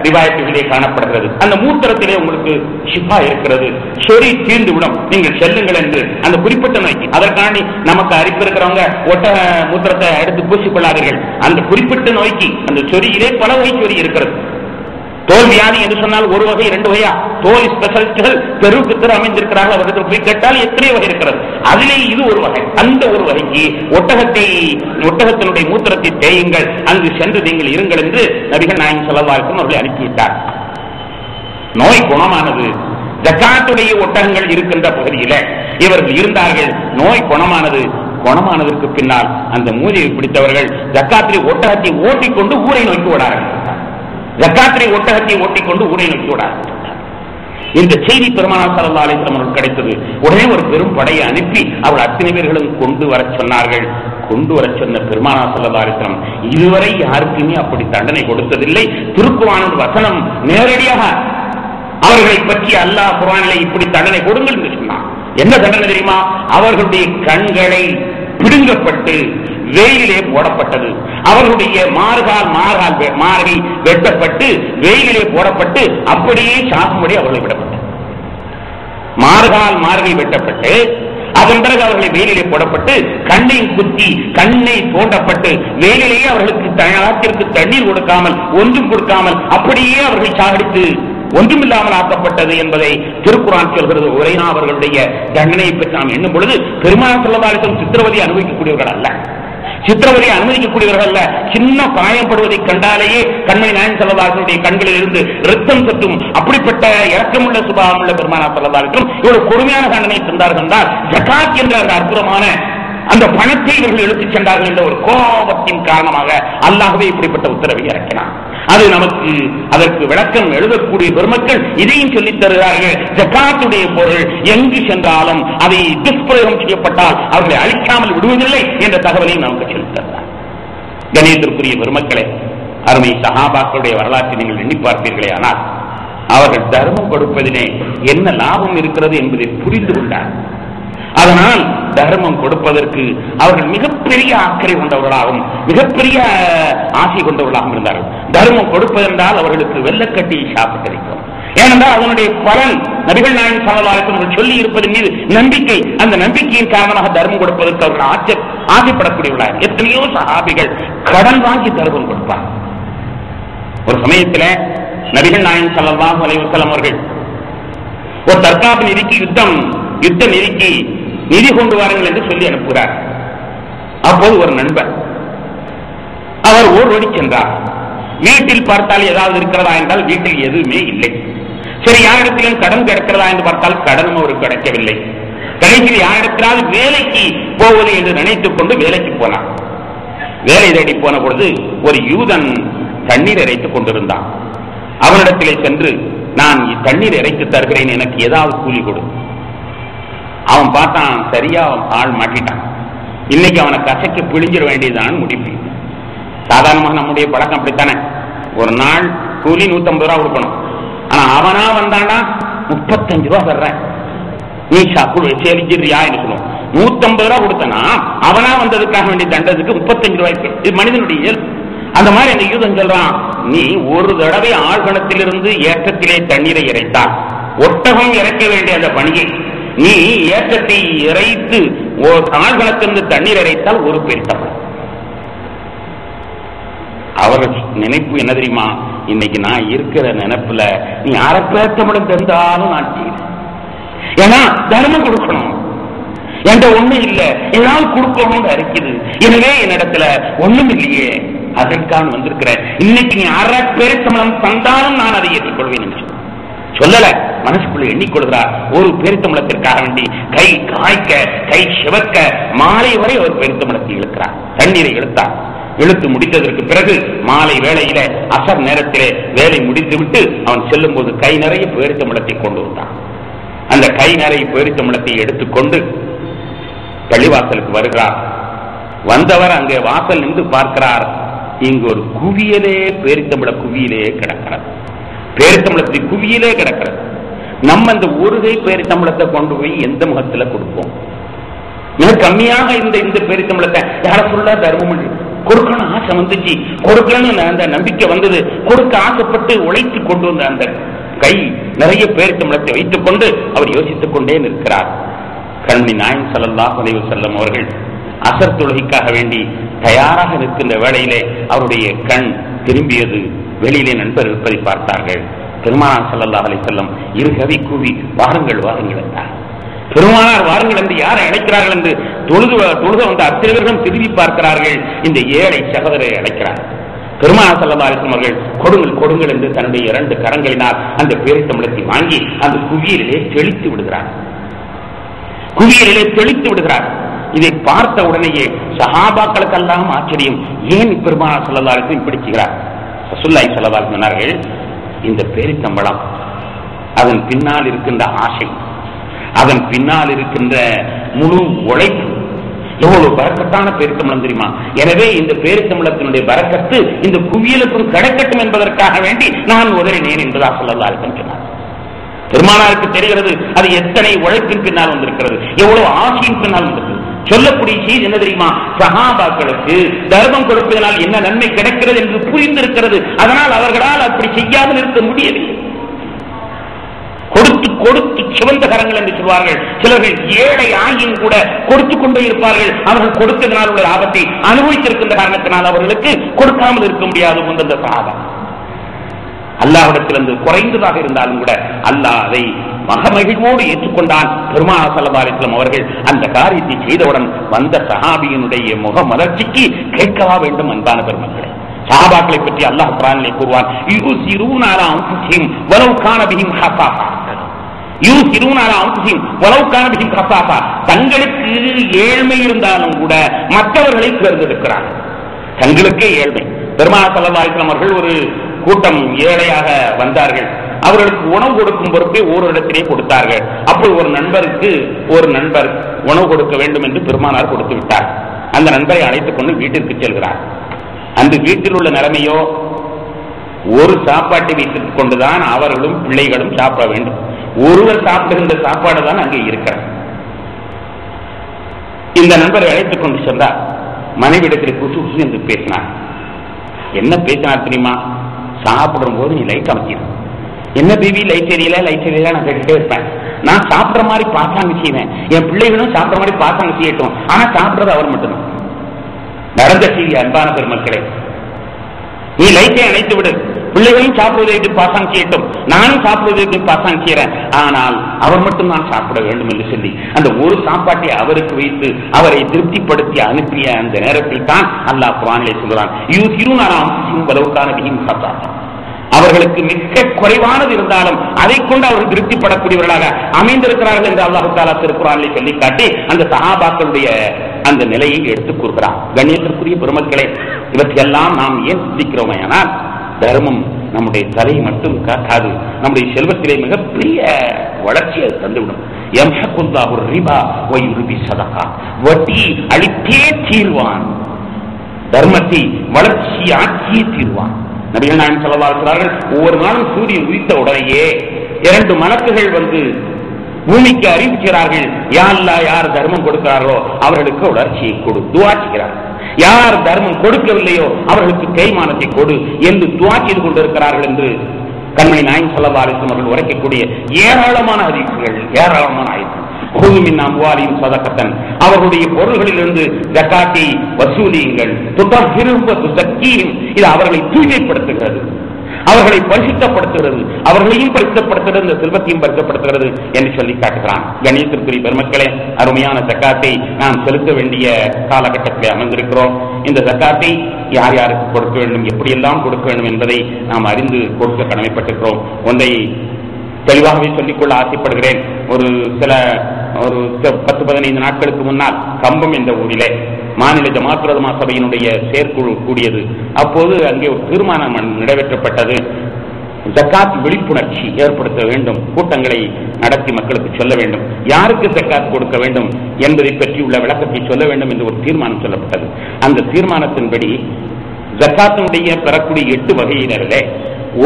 ரிவாயத்துகளே காணப்படுகிறது. அந்த மூத்திரத்திலே உங்களுக்கு ஷிஃபா இருக்கிறது, சொறி தீர்ந்துவிடும், நீங்கள் செல்லுங்கள் என்று அந்த குறிப்பிட்ட நோய்க்கு. அதற்காண்டி நமக்கு அரிப்பு இருக்கிறவங்க ஒட்ட மூத்திரத்தை எடுத்து பூசிக்கொள்ளாதீர்கள். அந்த குறிப்பிட்ட நோய்க்கு அந்த சொறியிலே பல வகை சொறி இருக்கிறது. தோல் வியாதி என்று சொன்னால் ஒரு வகை, இரண்டு வகையா? தோல் ஸ்பெஷலிஸ்டுகள் தெருவுக்கு தெரு அமைந்திருக்கிறார்கள், அவர்கள் போய் கேட்டால் எத்தனை வகை இருக்கிறது. அதிலே இது ஒரு வகை. அந்த ஒரு வகைக்கு ஒட்டகத்தினுடைய மூத்திரத்தை தேயுங்கள், அங்கு சென்று நீங்கள் இருங்கள் என்று நபிகள் நாயகம் ஸல்லல்லாஹு அலைஹி வஸல்லம் அவர்களை அனுப்பிவிட்டார். நோய் குணமானது. ஜக்காத்துடைய ஒட்டகங்கள் இருக்கின்ற பகுதியில் இவர்கள் இருந்தார்கள். நோய் குணமானது. குணமானதற்கு பின்னால் அந்த மூதியை பிடித்தவர்கள் ஜக்காத்திலே ஒட்டகத்தை ஓட்டிக்கொண்டு ஊரை நோக்கி ஓடார்கள். ஜக்காத்திலே ஒட்டகத்தை ஓட்டிக்கொண்டு ஊரை நோக்கி ஓடார்கள். இந்த செய்தி பெருமானார் ஸல்லல்லாஹு அலைஹி வஸல்லம் அவர்களுக்கு கிடைத்தது. உடனே ஒரு பெரும் படையை அனுப்பி அவர் அத்தனை பேர்களும் கொண்டு வர சொன்னார்கள். கொண்டு வர சொன்ன பெருமானார் ஸல்லல்லாஹு அலைஹி வஸல்லம் இதுவரை யாருக்குமே அப்படி தண்டனை கொடுத்ததில்லை. திருக்குர்ஆனின் வசனம் நேரடியாக அவர்களை பற்றி அல்லாஹ் குர்ஆனிலே இப்படி தண்டனை கொடுங்கள் என்று சொன்னார். என்ன தண்டனை தெரியுமா? அவர்களுடைய கண்களை பிடுங்கப்பட்டு வெயிலே போடப்பட்டது. அவர்களுடைய மார்கை வெட்டப்பட்டு வெயிலே போடப்பட்டு அப்படியே சாகும்படி அவர்களை விடப்பட்டது. மார்கை வெட்டப்பட்டு அதன் பிறகு அவர்களை வெயிலே போடப்பட்டு கண்ணை குத்தி கண்ணை தோண்டப்பட்டு வெயிலேயே அவர்களுக்கு தயாரத்திற்கு தண்ணீர் கொடுக்காமல் ஒன்றும் கொடுக்காமல் அப்படியே அவர்களை சாகடித்து ஒன்றுமில்லாமல் ஆக்கப்பட்டது என்பதை திருக்குர்ஆன் சொல்கிறது. உரையா அவர்களுடைய தண்டனையை பற்றி நாம் எண்ணும் பொழுது பெருமானார் ஸல்லல்லாஹு அலைஹி வஸல்லம் சித்திரவதை அனுபவிக்கக்கூடியவர்கள் அல்ல, சித்திரவதை அனுமதிக்கக்கூடியவர்கள் அல்ல. சின்ன காயப்படுவதை கண்டாலேயே கண்மணி நாயகம் ஸல்லல்லாஹு அலைஹி வஸல்லம் கண்களில் இருந்து ரத்தம் சொட்டும். அப்படிப்பட்ட இரக்கமுள்ள சுபாவமுள்ள பெருமானார் ஸல்லல்லாஹு அலைஹி வஸல்லம் இவ்வளவு கொடுமையான தண்டனை தந்தார்கள் என்றால் ஜகாத் என்ற அந்த அற்புதமான அந்த பணத்தை இவர்கள் எடுத்துச் சென்றார்கள் என்ற ஒரு கோபத்தின் காரணமாக அல்லாஹ்வே இப்படிப்பட்ட உத்தரவை இறக்கினார். அது நமக்கு அதற்கு விளக்கம் எழுதக்கூடிய பெருமக்கள் இதையும் சொல்லித் தருகிறார்கள். ஜகாத்துடைய பொருள் எங்கு சென்றாலும் அதை துஷ்பிரயோகம் செய்யப்பட்டால் அவர்களை அழிக்காமல் விடுவதில்லை என்ற தகவலையும் நமக்கு சொல்லித் தருகிறார். கணேசருக்குரிய பெருமக்களே, அருமை சஹாபாக்களுடைய வரலாற்றை நீங்கள் எண்ணி பார்ப்பீர்களே, ஆனால் அவர்கள் தர்மம் கொடுப்பதிலே என்ன லாபம் இருக்கிறது என்பதை புரிந்து கொண்டார். அதனால் தர்மம் கொடுப்பதற்கு அவர்கள் மிகப்பெரிய அக்கறை கொண்டவர்களாகவும் மிகப்பெரிய ஆசை கொண்டவர்களாகவும் இருந்தார்கள். தர்மம் கொடுப்பதென்றால் அவர்களுக்கு வெள்ளக்கட்டி சாப்பிட்டிருக்கிறோம். ஏனென்றால் அதனுடைய பலன் நபிகள் நாயகம் ஸல்லல்லாஹு அலைஹி வஸல்லம் சொல்லி இருப்பதன் மீது நம்பிக்கை, அந்த நம்பிக்கையின் காரணமாக தர்மம் கொடுப்பதற்கு அவர்கள் ஆசைப்படக்கூடியவர்களாக. எத்தனையோ சஹாபிகள் கடன் வாங்கி தர்மம் கொடுப்பார். ஒரு சமயத்தில் நபிகள் நாயகம் ஸல்லல்லாஹு அலைஹி வஸல்லம் அவர்கள் ஒரு தற்காப்பு நிதிக்கு யுத்த நிதிக்கு நிதி கொண்டு வாருங்கள் என்று சொல்லி அனுப்புகிறார். அப்போது ஒரு நண்பர் அவர் ஓடி சென்றார். வீட்டில் பார்த்தால் ஏதாவது இருக்கிறதா என்றால் வீட்டில் எதுவுமே இல்லை. சரி, யாரிடத்திலும் கடன் கிடைக்கிறதா என்று பார்த்தால் கடனும் அவருக்கு கிடைக்கவில்லை. கடைசியில் யாரிடத்திலாவது வேலைக்கு போவது என்று நினைத்துக் கொண்டு வேலைக்கு போனார். வேலை தேடி போன பொழுது ஒரு யூதன் தண்ணீர் இறைத்துக் கொண்டிருந்தான். அவனிடத்திலே சென்று, நான் தண்ணீர் இறைத்து தருகிறேன், எனக்கு ஏதாவது கூலி கொடு. அவன் பார்த்தான், சரியா அவன் ஆள் மாட்டிட்டான். இன்னைக்கு அவனை கசைக்கு பிழிஞ்சிட வேண்டியதான் முடிவு. சாதாரணமாக நம்முடைய பழக்கம் அப்படித்தானே, ஒரு நாள் கூலி 150 ரூபா கொடுக்கணும். ஆனா அவனா வந்தானா 35 ரூபா தர்றேன், நீ சேவிச்சிருயா என்று சொல்லுவோம். 150 ரூபா கொடுத்தனா அவனா வந்ததுக்காக வேண்டிய தண்டத்துக்கு 35 ரூபாய்க்கு. இது மனிதனுடைய இயல்பு. அந்த மாதிரி அந்த யூதன் சொல்றான், நீ ஒரு தடவை ஆழ்கணத்திலிருந்து ஏற்றத்திலே தண்ணீரை இறைத்தால், ஒட்டகம் இறைக்க வேண்டிய அந்த பணியை நீ ஏற்றத்தை இறைத்து ஆழ்கணத்திலிருந்து தண்ணீர் இறைத்தால் ஒரு பெருத்தம். அவர்கள் நினைப்பு என்ன தெரியுமா? இன்னைக்கு நான் இருக்கிற நினைப்புல நீ அரை பேத்தமிடம் தந்தாலும் நான் செய்யறேன். ஏன்னா தர்மம் கொடுக்கணும், என்கிட்ட ஒண்ணும் இல்லை, ஏதாவது கொடுக்கணும்னு இருக்குது. எனவே என்னிடத்துல ஒண்ணும் இல்லையே, அதற்கான வந்திருக்கிறேன். இன்னைக்கு நீ அரை பேரித்தமிழம் தந்தாலும் நான் அதை ஏற்றுக்கொள்வேன் என்று சொல்லல, மனசுக்குள்ள எண்ணிக்கொள்கிறார். ஒரு பேரித்தமிழத்திற்காக வேண்டி கை காய்க்க கை சிவக்க மாலை வரை அவர் பேரித்தமிழத்தை இழுக்கிறார். தண்ணீரை இழுத்தார். இழுத்து முடித்ததற்கு பிறகு மாலை வேளையில அசர் நேரத்திலே வேலை முடித்துவிட்டு அவன் செல்லும் போது கை நிறைய பேரித்தமிழத்தை கொண்டு வந்தான். அந்த கை நிறைய பேரித்தம்பளத்தை எடுத்துக்கொண்டு பள்ளிவாசலுக்கு வருகிறார். வந்தவர் அங்கே வாசல் நின்று பார்க்கிறார். இங்கு ஒரு குவியலே பேரித்தம்பள குவியலே கிடக்கிறது. பேரித்தம்பளத்தை குவியலே கிடக்கிறது. நம்ம இந்த ஒரு கை பேரித்தம்பளத்தை கொண்டு போய் எந்த முகத்துல கொடுப்போம்? மிக கம்மியாக இந்த பேரித்தம்பளத்தை யார ஃபுல்லா தர்மம் கொடுக்கணும் ஆசை வந்துச்சு, கொடுக்கணும்னு அந்த நம்பிக்கை வந்தது. கொடுக்க ஆசைப்பட்டு உழைத்து கொண்டு வந்த அந்த கை நிறைய பேரித்தம்பளத்தை வைத்துக் கொண்டு அவர் யோசித்துக் கொண்டே நிற்கிறார். கண்மணி நாயகம் ஸல்லல்லாஹு அலைஹி வஸல்லம் அவர்கள் அசர் தொழுகைக்காக வேண்டி தயாராக நிற்கின்ற வேளையிலே அவருடைய கண் திரும்பியது. வெளியிலே நண்பர் இருப்பதை பார்த்தார்கள். பெருமானார் ஸல்லல்லாஹு அலைஹி வஸல்லம் இரு கவி கூவி வாருங்கள் வாருங்கள் என்றார். பெருமானார் வாருங்கள் என்று யாரை அழைக்கிறார்கள் என்று தொழுக வந்த அத்திரவர்களும் திரும்பி பார்க்கிறார்கள். இந்த ஏழை சகோதரை அழைக்கிறார். பெருமானார் ஸல்லல்லாஹு அலைஹி வஸல்லம் அவர்கள் கொடுங்கள் கொடுங்கள் என்று தன்னுடைய 2 கரங்களினால் அந்த பேரித்தம்பளத்தை வாங்கி அந்த குவியலிலே தெளித்து விடுகிறார். குவியலிலே தெளித்து விடுகிறார். இதை பார்த்த உடனேயே சஹாபாக்களுக்கெல்லாம் ஆச்சரியம். ஏன் பெருமானார் ஸல்லல்லாஹு அலைஹி வஸல்லம் இப்படி செய்கிறார்? ரசூலுல்லாஹி ஸல்லல்லாஹு அலைஹி வஸல்லம் சொன்னார்கள், இந்த பேரித்தம்பளம் அதன் பின்னால் இருக்கின்ற ஆசை, அதன் பின்னால் இருக்கின்ற முழு உழைப்பு எவ்வளவு பரக்கத்தான பேரித்தம்பளம் தெரியுமா? எனவே இந்த பேரித்தம்பளத்தினுடைய பரக்கத்து இந்த குவியலுக்கும் கிடைக்கட்டும் என்பதற்காக வேண்டி நான் உதறினேன் என்பதா ஸல்லல்லாஹு அலைஹி வஸல்லம் சொன்னார். பெருமானாருக்கு தெரிகிறது அது எத்தனை உழைப்பின் பின்னால் வந்திருக்கிறது, எவ்வளவு ஆசையின் பின்னால் வந்திருக்கிறது. சொல்லக்கூடிய செய்தி என்ன தெரியுமா? சஹாபாக்களுக்கு தர்மம் கொடுப்பதனால் என்ன நன்மை கிடைக்கிறது என்று புரிந்திருக்கிறது. அதனால் அவர்களால் அப்படி செய்யாமல் இருக்க முடியவில்லை. கொடுத்து கொடுத்து சிவந்த கரங்கள் என்று சொல்வார்கள். சிலர்கள் ஏழை ஆகியும் கூட கொடுத்துக் கொண்டே இருப்பார்கள். அவர்கள் கொடுத்ததனால் உள்ள ஆபத்தை அனுபவித்திருக்கின்ற காரணத்தினால் அவர்களுக்கு கொடுக்காமல் இருக்க முடியாது. அந்த சஹாபா அல்லாஹ்விடத்திலிருந்து குறைந்ததாக இருந்தாலும் கூட அல்லாஹ் அதை மகமகிழ்வோடு ஏற்றுக்கொண்டான். பெருமானார் ஸல்லல்லாஹு அலைஹி வஸல்லம் அவர்கள் அந்த காரியத்தை செய்தவுடன் வந்த சஹாபியினுடைய முக மலர்ச்சிக்கு கேட்கவா வேண்டும் அன்பான பெருமக்களே. சஹாபாக்களை பற்றி அல்லாஹ் குர்ஆனிலே கூறுவான், யூஸிரூன அலா அன்ஃபுஸிஹிம் வலவ் கான பிஹிம் ஹஸாஸா. யூஸிரூன அலா அன்ஃபுஸிஹிம் வலவ் கான பிஹிம் ஹஸாஸா. தங்களுக்கு ஏழ்மை இருந்தாலும் கூட மற்றவர்களை தேர்ந்தெடுக்கிறார்கள். தங்களுக்கே ஏழ்மை. பெருமானார் ஸல்லல்லாஹு அலைஹி வஸல்லம் அவர்கள் ஒரு கூட்டம் ஏழையாக வந்தார்கள். அவர்களுக்கு உணவு கொடுக்கும் பொறுப்பை ஓரிடத்திலே கொடுத்தார்கள். அப்போ ஒரு நண்பர் உணவு கொடுக்க வேண்டும் என்று பெருமானார் கொடுத்து விட்டார். அந்த நண்பரை அழைத்துக் கொண்டு வீட்டிற்கு செல்கிறார். அந்த வீட்டில் உள்ள நிலைமையோ ஒரு சாப்பாட்டை வைத்துக் கொண்டுதான் அவர்களும் பிள்ளைகளும் சாப்பிட வேண்டும். ஒருவர் சாப்பிடுகின்ற சாப்பாடு தான் அங்கே இருக்கிறார். இந்த நண்பரை அழைத்துக் கொண்டு சென்றார். மனைவிடத்தில் குசு குசு என்று பேசினார். என்ன பேசினார் தெரியுமா? சாப்பிடும் போது நீ லைட் அமைக்கணும். என்ன பிபி லைட் தெரியல நான் கேட்டுட்டே இருப்பேன். நான் சாப்பிட்ற மாதிரி பாசாங்க செய்வேன். என் பிள்ளைகளும் சாப்பிட்ற மாதிரி பாசாங்க செய்யட்டும். ஆனா சாப்பிட்றது அவர் மட்டும்தான். நடந்த செய்தி அன்பான பெருமக்களே. நீ லைட்டை அணைத்து விடு, பிள்ளைகளும் சாப்பிடுவதற்கு பாசாங்க செய்யட்டும், நானும் சாப்பிடுவதற்கு பாசாங்க செய்யறேன். ஆனால் அவர் மட்டும் நான் சாப்பிட வேண்டும் என்று சொல்லி அந்த ஒரு சாப்பாட்டை அவருக்கு வைத்து அவரை திருப்திப்படுத்தி அனுப்பிய அந்த நேரத்தில் தான் அல்லாஹ் குர்ஆனிலே சொல்கிறான், அவர்களுக்கு மிக்க குறைவானது இருந்தாலும் அதை கொண்டு அவர்கள் திருப்திப்படக்கூடியவர்களாக அமைந்திருக்கிறார்கள் என்று அல்லாஹ் தஆலா திருக்குர்ஆனிலே சொல்லி காட்டி அந்த சஹாபாக்களுடைய அந்த நிலையை எடுத்துக் கூறுகிறார். கண்ணியத்திற்குரிய பெருமக்களே, இவற்றையெல்லாம் நாம் ஏன் சிந்திக்கிறோமே? ஆனால் தர்மம் நம்முடைய தலையை மட்டும் காக்காது, நம்முடைய செல்வத்திலே மிகப்பெரிய வளர்ச்சியை தந்துவிடும். யம்ஹகுல்லாஹு ரிபா வ யுர்பி ஸதகா. வட்டி அளித்தே தீர்வான், தர்மத்தை வளர்ச்சியாக்கியே தீர்வான். நபிகள் நாயகம் ஸல்லல்லாஹு அலைஹி வஸல்லம் ஒவ்வொரு நாளும் சூரியன் உதித்த உடனேயே 2 மலக்குகள் வந்து பூமிக்கு அறிவிக்கிறார்கள், யா அல்லாஹ் யார் தர்மம் கொடுக்கிறார்களோ அவர்களுக்கு வளர்ச்சியை கொடு, துஆ செய்கிறார்கள். யார் தர்மம் கொடுக்கவில்லையோ அவர்களுக்கு தேய்மானத்தை கொடு என்று துஆ செய்து கொண்டிருக்கிறார்கள் என்று கண்மணி நாயகம் ஸல்லல்லாஹு அலைஹி வஸல்லம் அவர்கள் உரைக்கக்கூடிய ஏராளமான ஹதீஸ்கள், ஏராளமான ஆயத்துகள். குது மின் அம்வாலிஹிம் ஸதகத்தன், அவர்களுடைய பொருள்களிலிருந்து ஜகாத்தை வசூலியுங்கள். துதஹிருஹும் வ துஸக்கீஹிம், இது அவர்களை தூய்மைப்படுத்துகிறது, அவர்களை பரிசுத்தப்படுத்துகிறது, அவர்களையும் பரிசுத்தப்படுத்துகிறது, இந்த செல்வத்தையும் பரிசுத்தப்படுத்துகிறது என்று சொல்லி காட்டுகிறான். கணியத்திற்குரிய பெருமக்களே, அருமையான ஜக்காத்தை நாம் செலுத்த வேண்டிய காலகட்டத்திலே அமர்ந்திருக்கிறோம். இந்த ஜக்காத்தை யார் யாருக்கு கொடுக்க வேண்டும், எப்படியெல்லாம் கொடுக்க வேண்டும் என்பதை நாம் அறிந்து கொடுக்க கடமைப்பட்டிருக்கிறோம். ஒன்றை தெளிவாகவே சொல்லிக்கொள்ள ஆசைப்படுகிறேன். ஒரு 10-15 நாட்களுக்கு முன்னால் கம்பம் என்ற ஊரிலே மாநில ஜமாத் உலமா சபையினுடைய செயற்குழு கூடியது. அப்போது அங்கே ஒரு தீர்மானம் நிறைவேற்றப்பட்டது. ஜக்காத் விழிப்புணர்ச்சி ஏற்படுத்த வேண்டும், கூட்டங்களை நடத்தி மக்களுக்கு சொல்ல வேண்டும், யாருக்கு ஜக்காத் கொடுக்க வேண்டும் என்பதை பற்றியுள்ள விளக்கத்தை சொல்ல வேண்டும் என்று ஒரு தீர்மானம் சொல்லப்பட்டது. அந்த தீர்மானத்தின்படி ஜக்காத்தினுடைய பெறக்கூடிய 8 வகையினர்களே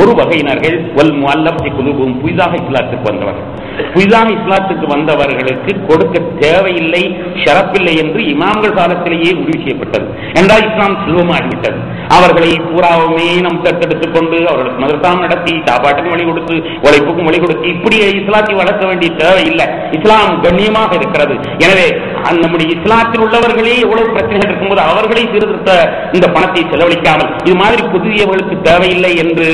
ஒரு வகையினர்கள் வல் முஅல்லஃபி குலூபுஹும் புதிதாக இஸ்லாத்துக்கு வந்தவர்கள். புதிதாக இஸ்லாத்துக்கு வந்தவர்களுக்கு கொடுக்க தேவையில்லை, ஷரப்பில்லை என்று இமாம்கள் காலத்திலேயே முடிவு செய்யப்பட்டது. என்றால் இஸ்லாம் செல்வமாகிவிட்டது. அவர்களை பூராவுமே நம் தத்தெடுத்துக் கொண்டு அவர்களுக்கு மதரசாம் நடத்தி சாப்பாட்டுக்கும் வழி கொடுத்து உழைப்புக்கும் வழி கொடுத்து இப்படியே இஸ்லாத்தை வளர்க்க வேண்டிய தேவையில்லை. இஸ்லாம் கண்ணியமாக இருக்கிறது. எனவே நம்முடைய இஸ்லாத்தில் உள்ளவர்களே எவ்வளவு பிரச்சனைகள் இருக்கும்போது அவர்களை சீர்திருத்த இந்த பணத்தை செலவழிக்காமல் இது மாதிரி புதியவர்களுக்கு தேவையில்லை என்று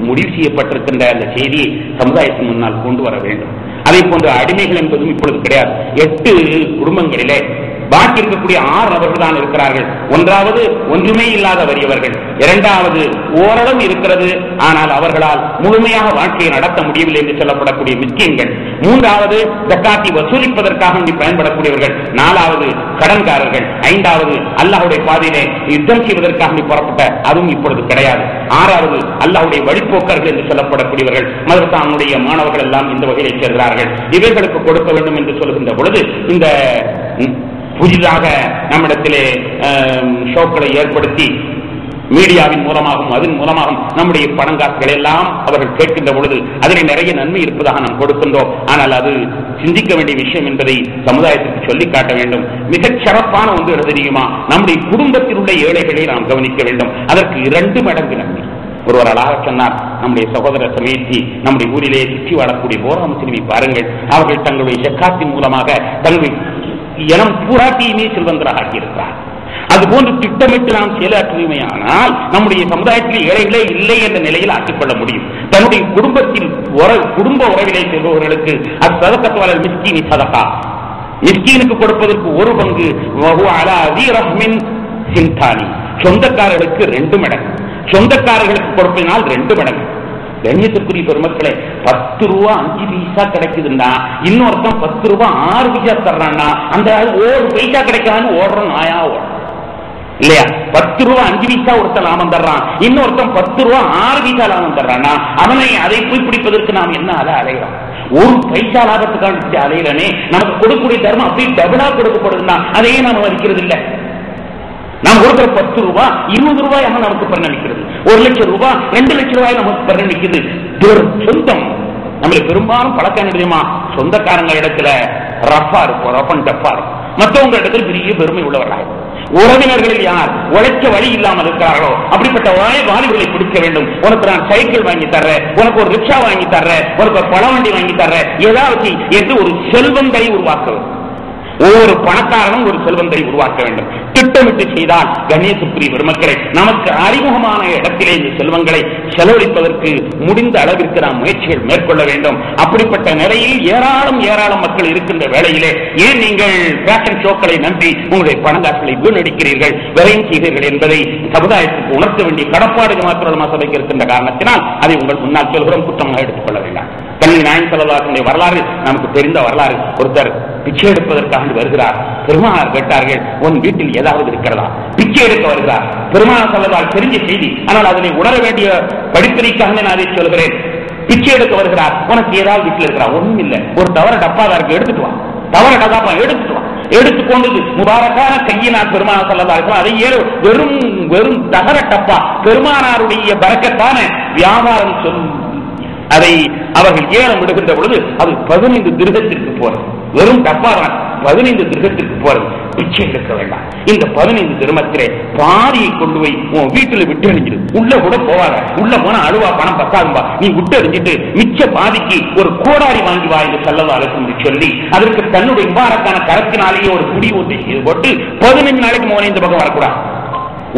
முடிவு செய்யப்பட்டிருக்கின்ற அந்த செய்தியை சமுதாயத்தின் முன்னால் கொண்டு வர வேண்டும். அதே போன்ற அடிமைகள் என்பதும் இப்பொழுது கிடையாது. 8 குடும்பங்களிலே பாக்கி இருக்கக்கூடிய 6 நபர்கள் தான் இருக்கிறார்கள். ஒன்றாவது ஒன்றுமே இல்லாத வறியவர்கள், இரண்டாவது ஓரளவு இருக்கிறது ஆனால் அவர்களால் முழுமையாக வாழ்க்கையை நடத்த முடியவில்லை என்று சொல்லப்படக்கூடிய மிஸ்கீன்கள், மூன்றாவது ஜக்காத்தை வசூலிப்பதற்காக பயன்படக்கூடியவர்கள், நாலாவது கடன்காரர்கள், ஐந்தாவது அல்லாஹ்வுடைய பாதையிலே யுத்தம் செய்வதற்காக புறப்பட்ட அதுவும் இப்பொழுது கிடையாது, ஆறாவது அல்லாஹ்வுடைய வழிபோக்கர்கள் என்று சொல்லப்படக்கூடியவர்கள், மதரசாவுடைய மாணவர்கள் எல்லாம் இந்த வகையை சேர்கிறார்கள். இவர்களுக்கு கொடுக்க வேண்டும் என்று சொல்கின்ற பொழுது இந்த புதிதாக நம்மிடத்திலே ஷோக்களை ஏற்படுத்தி மீடியாவின் மூலமாகவும் அதன் மூலமாகவும் நம்முடைய பணங்காசுகள் எல்லாம் அவர்கள் கேட்கின்ற பொழுது அதில் நிறைய நன்மை இருப்பதாக நாம் கொடுக்கின்றோம். ஆனால் அது சிந்திக்க வேண்டிய விஷயம் என்பதை சமுதாயத்திற்கு சொல்லிக் காட்ட வேண்டும். மிகச் சிறப்பான ஒன்று தெரியுமா, நம்முடைய குடும்பத்தில் உள்ள ஏழைகளை நாம் கவனிக்க வேண்டும். அதற்கு 2 மடங்கு நன்மை. ஒருவர் அழகாக சொன்னார், நம்முடைய சகோதர சமயத்தி நம்முடைய ஊரிலே சுற்றி வாழக்கூடிய போரா முஸ்லிமை பாருங்கள், அவர்கள் தங்களுடைய ஜக்காத்தின் மூலமாக தங்களுடைய இனம் பூராட்டியுமே செல்வந்தராக ஆக்கியிருக்கிறார். அதுபோன்று திட்டமிட்டு நாம் செயலாற்றுமையானால் நம்முடைய சமுதாயத்தில் ஏழைகளே இல்லை என்ற நிலையில் ஆக்கிக்கொள்ள முடியும். தன்னுடைய குடும்பத்தில் குடும்ப உறவிலே செல்பவர்களுக்கு அது சதக்கத்துவாளர் மிஸ்கீனி சதக்கா, மிஸ்கீனுக்கு கொடுப்பதற்கு 1 பங்கு, சொந்தக்காரர்களுக்கு 2 மடங்கு, சொந்தக்காரர்களுக்கு கொடுப்பதனால் 2 மடங்கு. கண்ணியத்திற்குரிய பெருமக்களே, 10 ரூபா 5 பைசா கிடைக்குதுன்னா இன்னொருத்தன் 10 ரூபா 6 பைசா தர்றான்னா அந்த 1 பைசா கிடைக்காதுன்னு ஓடுறோம், நாயா ஓடுறோம் இல்லையா? 10 ரூபா 5 பைசா ஒருத்தன் லாபம் தர்றான், இன்னொருத்தன் 10 ரூபா 6 பைசா லாபம் தர்றான்னா அதை போய் பிடிப்பதற்கு நாம் என்ன அலைகிறோம்? 1 பைசா லாபத்துக்காக அலைகிறனே, நமக்கு கொடுக்கக்கூடிய தர்மம் அப்படியே டபுளா கொடுக்கப்படுதுன்னா அதையே நாம வரிக்கிறது இல்லை. நாம் கொடுக்கிற 10 ரூபாய் 20 ரூபாயாக நமக்கு பரிணமிக்கிறது, 1 லட்சம் ரூபாய் 2 லட்சம் ரூபாய் நமக்கு பரிணமிக்குது. சொந்தம் நம்மளுக்கு பெரும்பாலும் பழக்கம் தெரியுமா, சொந்தக்காரங்க இடத்துல ரஃபா இருக்கும், ரஃபன் டப்பா இருக்கும், மற்றவங்க இடத்துல பெரிய பெருமை உள்ளவர்களாக. உறவினர்களில் யார் உழைக்க வழி இல்லாமல் இருக்கிறார்களோ அப்படிப்பட்ட வாலிபர்களை பிடிக்க வேண்டும். உனக்கு நான் சைக்கிள் வாங்கி தர்றேன், உனக்கு ஒரு ரிக்ஷா வாங்கி தர்றேன், உனக்கு ஒரு பழவண்டி வாங்கி தர்றேன், ஏதாவது என்று ஒரு செல்வந்தரை உருவாக்க வேண்டும். ஒவ்வொரு பணக்காரனும் ஒரு செல்வந்தரை உருவாக்க வேண்டும். திட்டமிட்டு செய்தால் கணேசபுரி பெருமக்களை நமக்கு அறிமுகமான இடத்திலே இந்த செல்வங்களை செலவழிப்பதற்கு முடிந்த அளவிற்கு நாம் முயற்சிகள் மேற்கொள்ள வேண்டும். அப்படிப்பட்ட நிலையில் ஏராளம் மக்கள் இருக்கின்ற வேளையிலே ஏன் நீங்கள் ஃபேஷன் ஷோக்களை நம்பி உங்களுடைய பணங்காசுகளை வீணடிக்கிறீர்கள், விரையும் செய்கிறீர்கள் என்பதை சமுதாயத்துக்கு உணர்த்த வேண்டிய கடப்பாடு மாத்திரமா சபைக்கு இருக்கின்ற காரணத்தினால் அதை உங்கள் முன்னால் சொல்கிறோம், குற்றமாக எடுத்துக்கொள்ள வேண்டாம். கல்வி நாயகம் ஸல்லல்லாஹு அலைஹி வஸல்லம் வரலாறு நமக்கு தெரிந்த வரலாறு. ஒருத்தர் பிச்சை எடுப்பதற்காக வருகிறார். பெருமானார் கேட்டார்கள், உன் வீட்டில் ஏதாவது இருக்கிறதா? பிச்சை எடுக்க வருகிறார். பெருமானார் ஸல்லல்லாஹு தெரிஞ்ச செய்தி, ஆனால் அதனை உணர வேண்டிய படிப்பினைக்காக நான் அதை சொல்கிறேன். பிச்சை எடுக்க வருகிறார், உனக்கு ஏதாவது வீட்டில் இருக்கிறா? ஒன்றும் இல்லை, ஒரு தவற டப்பாதான் இருக்கு, எடுத்துட்டு வா. தவற டப்பா எடுத்துட்டு வா. எடுத்துக்கொண்டு முபாரக்கான கையினார் பெருமானார் ஸல்லல்லாஹு அலைஹி வஸல்லம் அதை வெறும் தகர டப்பா பெருமானாருடைய பரக்கத்தான வியாபாரம் சொல்லும். அதை அவர்கள் ஏலம் விடுகின்ற பொழுது அது 15 திர்ஹத்திற்கு போறது. வெறும் டப்பாதான் 15 திர்ஹத்திற்கு போறது. பிச்சை எடுக்க வேண்டாம். இந்த 15 திர்ஹத்திலே பாதியை கொண்டு போய் உன் வீட்டில் விட்டு எறிஞ்சிடு. உள்ள கூட போவாங்க, உள்ள போனா அழுவா, பணம் பத்தாதும்பா, நீ விட்டு எறிஞ்சிட்டு மிச்ச பாதிக்கு ஒரு கோடாரி வாங்கி வா என்று ஸல்லல்லாஹு அலைஹி வஸல்லம் சொல்லி அதற்கு தன்னுடைய முபாரக்கான கரத்தினாலேயே ஒரு குடி ஒட்டி போட்டு 15 நாளைக்கு மோனே இந்த பக்கம் வரக்கூடாது.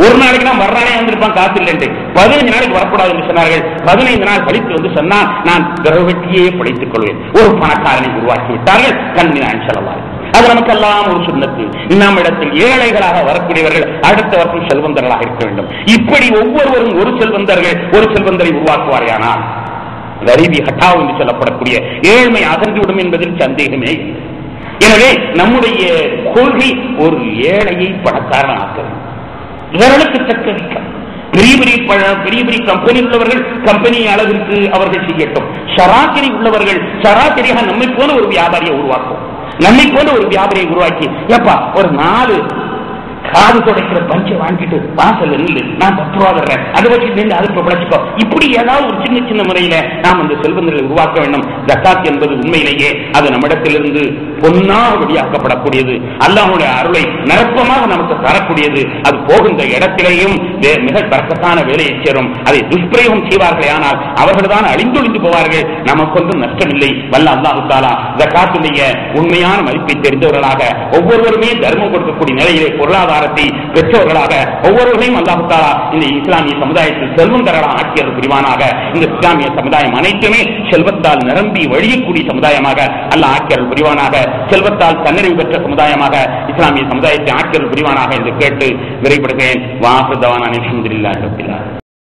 ஒரு நாளைக்கு தான் வர்றானே வந்திருப்பான், காசு இல்லைன்ட்டு 15 நாளைக்கு வரக்கூடாது என்று சொன்னார்கள். 15 நாள் கழித்து வந்து சொன்னால் நான் கிரகவெட்டியே படைத்துக் கொள்வேன். ஒரு பணக்காரனை உருவாக்கி விட்டார்கள் கல்வி நாயகம் ஸல்லல்லாஹு அலைஹி வஸல்லம். அது நமக்கெல்லாம் ஒரு சுன்னத்து. நம்மிடத்தில் ஏழைகளாக வரக்கூடியவர்கள் அடுத்த வருஷம் செல்வந்தர்களாக இருக்க வேண்டும். இப்படி ஒவ்வொருவரும் ஒரு செல்வந்தரை உருவாக்குவாரையானால் கரீபி ஹட்டாவ் என்று சொல்லப்படக்கூடிய ஏழ்மை அகன்றுவிடும் என்பதில் சந்தேகமே. எனவே நம்முடைய கொள்கை ஒரு ஏழையை பணக்காரனாக்க வேண்டும். விரலுக்கு தக்க வைக்க பெரிய பெரிய கம்பெனி உள்ளவர்கள் கம்பெனி அளவிற்கு அவர்கள் செய்யட்டும். சராசரி உள்ளவர்கள் சராசரியாக நம்மை போல ஒரு வியாபாரியை உருவாக்கும். நம்மை போல ஒரு வியாபாரியை உருவாக்கி ஏப்பா ஒரு 4 காது துடைக்கிற பஞ்சை வாங்கிட்டு வாசல் நின்று நான் 10 ரூபா தர்றேன், அதை வச்சு நின்று அதுக்கு பிழைச்சிக்கோ. இப்படி ஏதாவது ஒரு சின்ன சின்ன முறையில நாம் அந்த செல்வங்களை உருவாக்க வேண்டும். ஜக்காத் என்பது உண்மையிலேயே அது நம்மிடத்திலிருந்து பொன்னாக வெளியாக்கப்படக்கூடியது, அல்லாஹ்வுடைய அருளை நிரப்பமாக நமக்கு தரக்கூடியது. அது போகின்ற இடத்திலேயும் மிக பரக்கத்தான வேலையை சேரும். அதை துஷ்பிரயோகம் செய்வார்களே ஆனால் அவர்கள்தான் அழிந்தொழிந்து போவார்கள். நமக்கு ஒன்றும் நஷ்டமில்லை. வல்ல அல்லாஹ் தஆலா ஜக்காத்துடைய உண்மையான மதிப்பை தெரிந்தவர்களாக ஒவ்வொருவருமே தர்மம் கொடுக்கக்கூடிய நிலையிலே பொருளாதாரத்தை பெற்றவர்களாக ஒவ்வொருவரையும் அல்லாஹ் தஆலா இந்த இஸ்லாமிய சமுதாயத்தில் செல்வம் தரலாம் ஆக்கியது புரிவானாக. இந்த இஸ்லாமிய சமுதாயம் அனைத்துமே செல்வத்தால் நிரம்பி வழியக்கூடிய சமுதாயமாக அல்லாஹ் ஆக்கியது புரிவானாக. செல்வத்தால் தன்னிறைவு பெற்ற சமுதாயமாக இஸ்லாமிய சமுதாயத்தை ஆக்கியது புரிவானாக என்று கேட்டு விரைப்படுகிறேன். வாஹிர் தவானா அல்ஹம்துலில்லாஹி ரப்பில் ஆலமீன்.